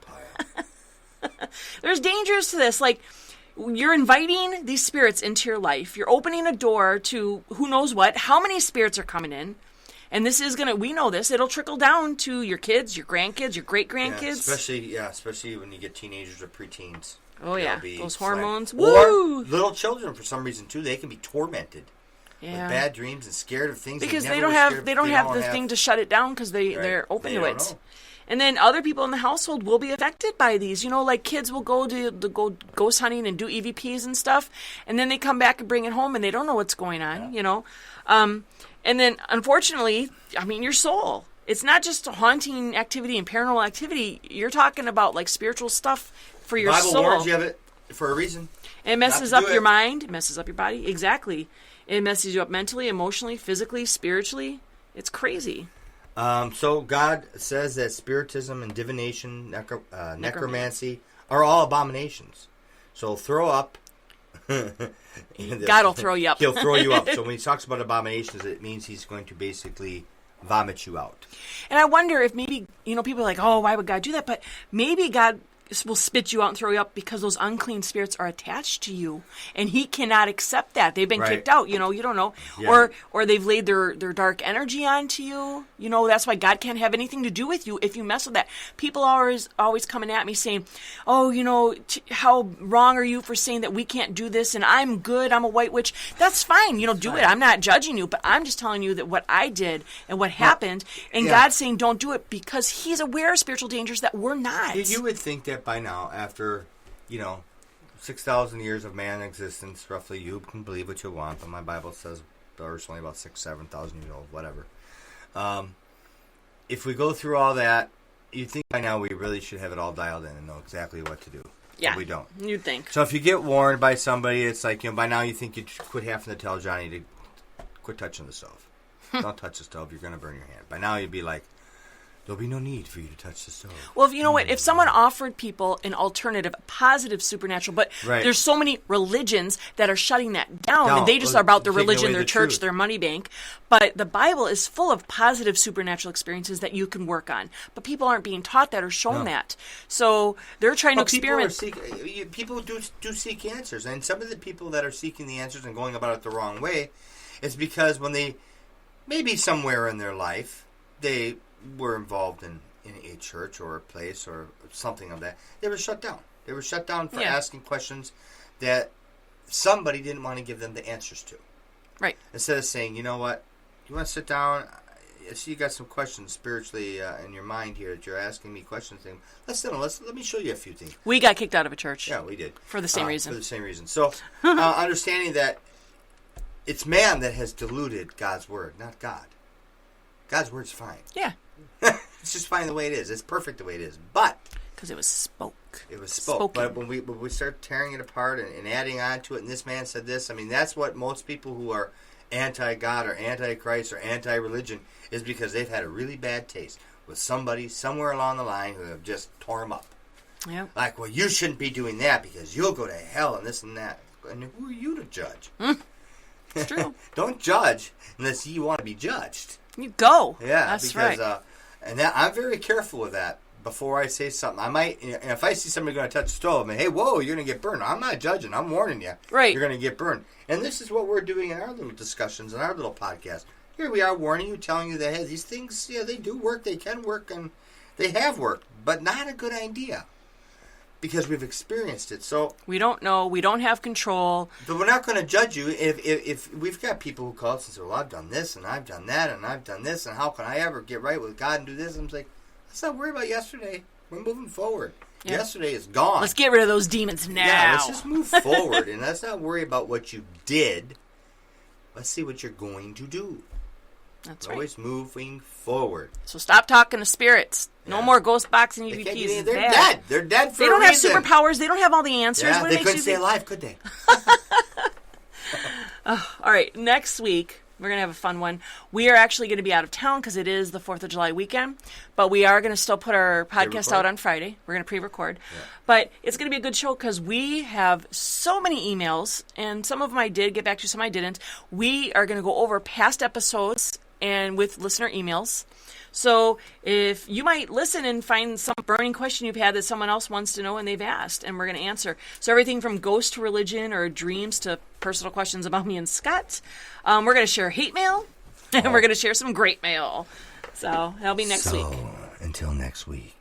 D: There's dangers to this. Like, you're inviting these spirits into your life. You're opening a door to who knows what. How many spirits are coming in? And this is we know this, it'll trickle down to your kids, your grandkids, your great-grandkids.
C: Especially when you get teenagers or preteens.
D: Oh, yeah, those hormones.
C: Woo! Or little children, for some reason, too, they can be tormented.
D: Yeah.
C: With bad dreams and scared of things.
D: Because they don't have the thing to shut it down because they're open to it. Know. And then other people in the household will be affected by these. Like kids will go go ghost hunting and do EVPs and stuff, and then they come back and bring it home and they don't know what's going on, And then, unfortunately, your soul It's not just haunting activity and paranormal activity. You're talking about like spiritual stuff for your
C: Bible
D: soul.
C: warns you of it for a reason.
D: It messes
C: Not to
D: up
C: do
D: your
C: it.
D: mind. It messes up your body. Exactly. It messes you up mentally, emotionally, physically, spiritually. It's crazy.
C: So God says that spiritism and divination, necromancy are all abominations. So throw up.
D: God will throw you up.
C: He'll throw you up. So when he talks about abominations, it means he's going to basically vomit you out.
D: And I wonder if maybe, people are like, oh, why would God do that? But maybe God will spit you out and throw you up because those unclean spirits are attached to you. And he cannot accept that. They've been
C: Right.
D: kicked out, you don't know.
C: Yeah.
D: Or they've laid their dark energy onto you. That's why God can't have anything to do with you if you mess with that. People are always coming at me saying, oh, how wrong are you for saying that we can't do this and I'm good, I'm a white witch. That's fine, do it. I'm not judging you, but I'm just telling you that what I did and what happened, and
C: yeah.
D: God's saying don't do it because he's aware of spiritual dangers that we're not.
C: You would think that by now, after, 6,000 years of man existence, roughly, you can believe what you want, but my Bible says the Earth's only about 7,000 years old, whatever. If we go through all that, you'd think by now we really should have it all dialed in and know exactly what to do.
D: Yeah,
C: but we don't.
D: You'd think.
C: So if you get warned by somebody, it's like, by now you think you'd quit having to tell Johnny to quit touching the stove. Don't touch the stove, you're going to burn your hand. By now you'd be like, there'll be no need for you to touch the stove.
D: Well, you know what? If someone offered people an alternative, positive supernatural, but
C: Right.
D: there's so many religions that are shutting that down,
C: No,
D: and they just
C: well,
D: are about their
C: taking
D: religion,
C: away
D: their
C: the
D: church,
C: truth.
D: their money bank. But the Bible is full of positive supernatural experiences that you can work on. But people aren't being taught that or shown that. So they're trying to experiment.
C: People do seek answers, and some of the people that are seeking the answers and going about it the wrong way, it's because when they, maybe somewhere in their life, they were involved in a church or a place or something of that, they were shut down. They were shut down for asking questions that somebody didn't want to give them the answers to.
D: Right.
C: Instead of saying, you know what, you want to sit down? I see you got some questions spiritually in your mind here that you're asking me questions. Let me show you a few things.
D: We got kicked out of a church.
C: Yeah, we did.
D: For the same reason.
C: For the same reason. So, understanding that it's man that has diluted God's word, not God. God's word's fine.
D: Yeah.
C: It's just fine the way it is. It's perfect the way it is. But
D: Because it was spoke.
C: it was spoke.
D: Spoken.
C: But when we start tearing it apart and adding on to it, and this man said this, that's what most people who are anti-God or anti-Christ or anti-religion is, because they've had a really bad taste with somebody somewhere along the line who have just tore them up.
D: Yeah.
C: Like, well, you shouldn't be doing that because you'll go to hell and this and that. And who are you to judge?
D: It's true.
C: Don't judge unless you want to be judged.
D: You go.
C: Yeah,
D: That's
C: because,
D: right.
C: And that, I'm very careful with that. Before I say something, I might, and if I see somebody going to touch the stove, hey, whoa, you're going to get burned. I'm not judging. I'm warning you.
D: Right.
C: You're going to get burned. And this is what we're doing in our little discussions, in our little podcast. Here we are warning you, telling you that, hey, these things, they do work, they can work, and they have worked, but not a good idea. Because we've experienced it. So
D: we don't know. We don't have control.
C: But we're not going to judge you if we've got people who call us and say, well, I've done this, and I've done that, and I've done this, and how can I ever get right with God and do this? And I'm like, let's not worry about yesterday. We're moving forward. Yeah. Yesterday is gone.
D: Let's get rid of those demons now.
C: Yeah, let's just move forward, and let's not worry about what you did. Let's see what you're going to do.
D: That's
C: Always moving forward.
D: So stop talking to spirits. No more ghost boxing EVPs.
C: They're dead. They're dead for a reason.
D: They don't have superpowers. They don't have all the answers.
C: Yeah, they couldn't stay alive, could they?
D: All right, next week, we're going to have a fun one. We are actually going to be out of town because it is the 4th of July weekend, but we are going to still put our podcast out on Friday. We're going to pre-record. Yeah. But it's going to be a good show because we have so many emails, and some of them I did get back to, some I didn't. We are going to go over past episodes and with listener emails. So if you might listen and find some burning question you've had that someone else wants to know and they've asked, and we're going to answer. So everything from ghost to religion or dreams to personal questions about me and Scott. We're going to share hate mail, and we're going to share some great mail. So that'll be next week.
C: So until next week,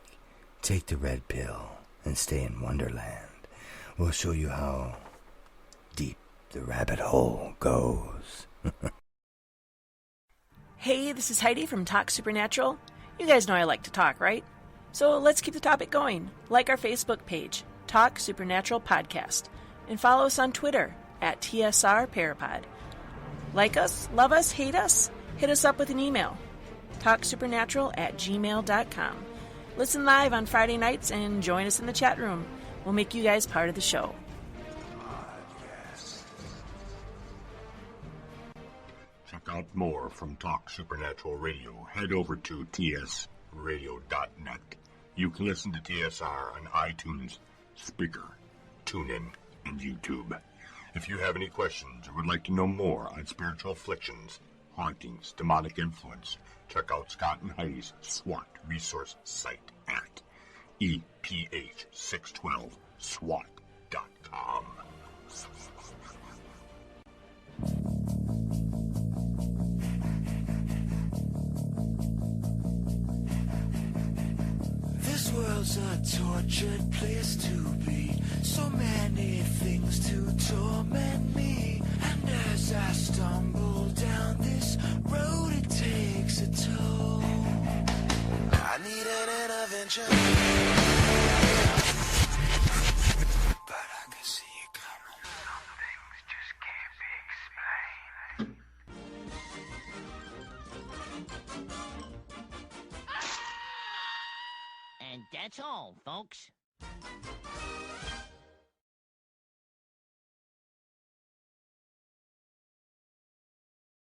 C: take the red pill and stay in Wonderland. We'll show you how deep the rabbit hole goes.
D: Hey, this is Heidi from Talk Supernatural. You guys know I like to talk, right? So let's keep the topic going. Like our Facebook page, Talk Supernatural Podcast, and follow us on Twitter at TSR Parapod. Like us, love us, hate us, hit us up with an email. talksupernatural@gmail.com. Listen live on Friday nights and join us in the chat room. We'll make you guys part of the show.
E: Check out more from Talk Supernatural Radio. Head over to tsradio.net. You can listen to TSR on iTunes, Spreaker, TuneIn, and YouTube. If you have any questions or would like to know more on spiritual afflictions, hauntings, demonic influence, check out Scott and Heidi's SWAT resource site at EPH612SWAT.com.
A: This world's a tortured place to be. So many things to torment me. And as I stumble down this road, it takes a toll. I need an intervention. But I can see it coming. Some things just can't be explained.
I: And that's all, folks.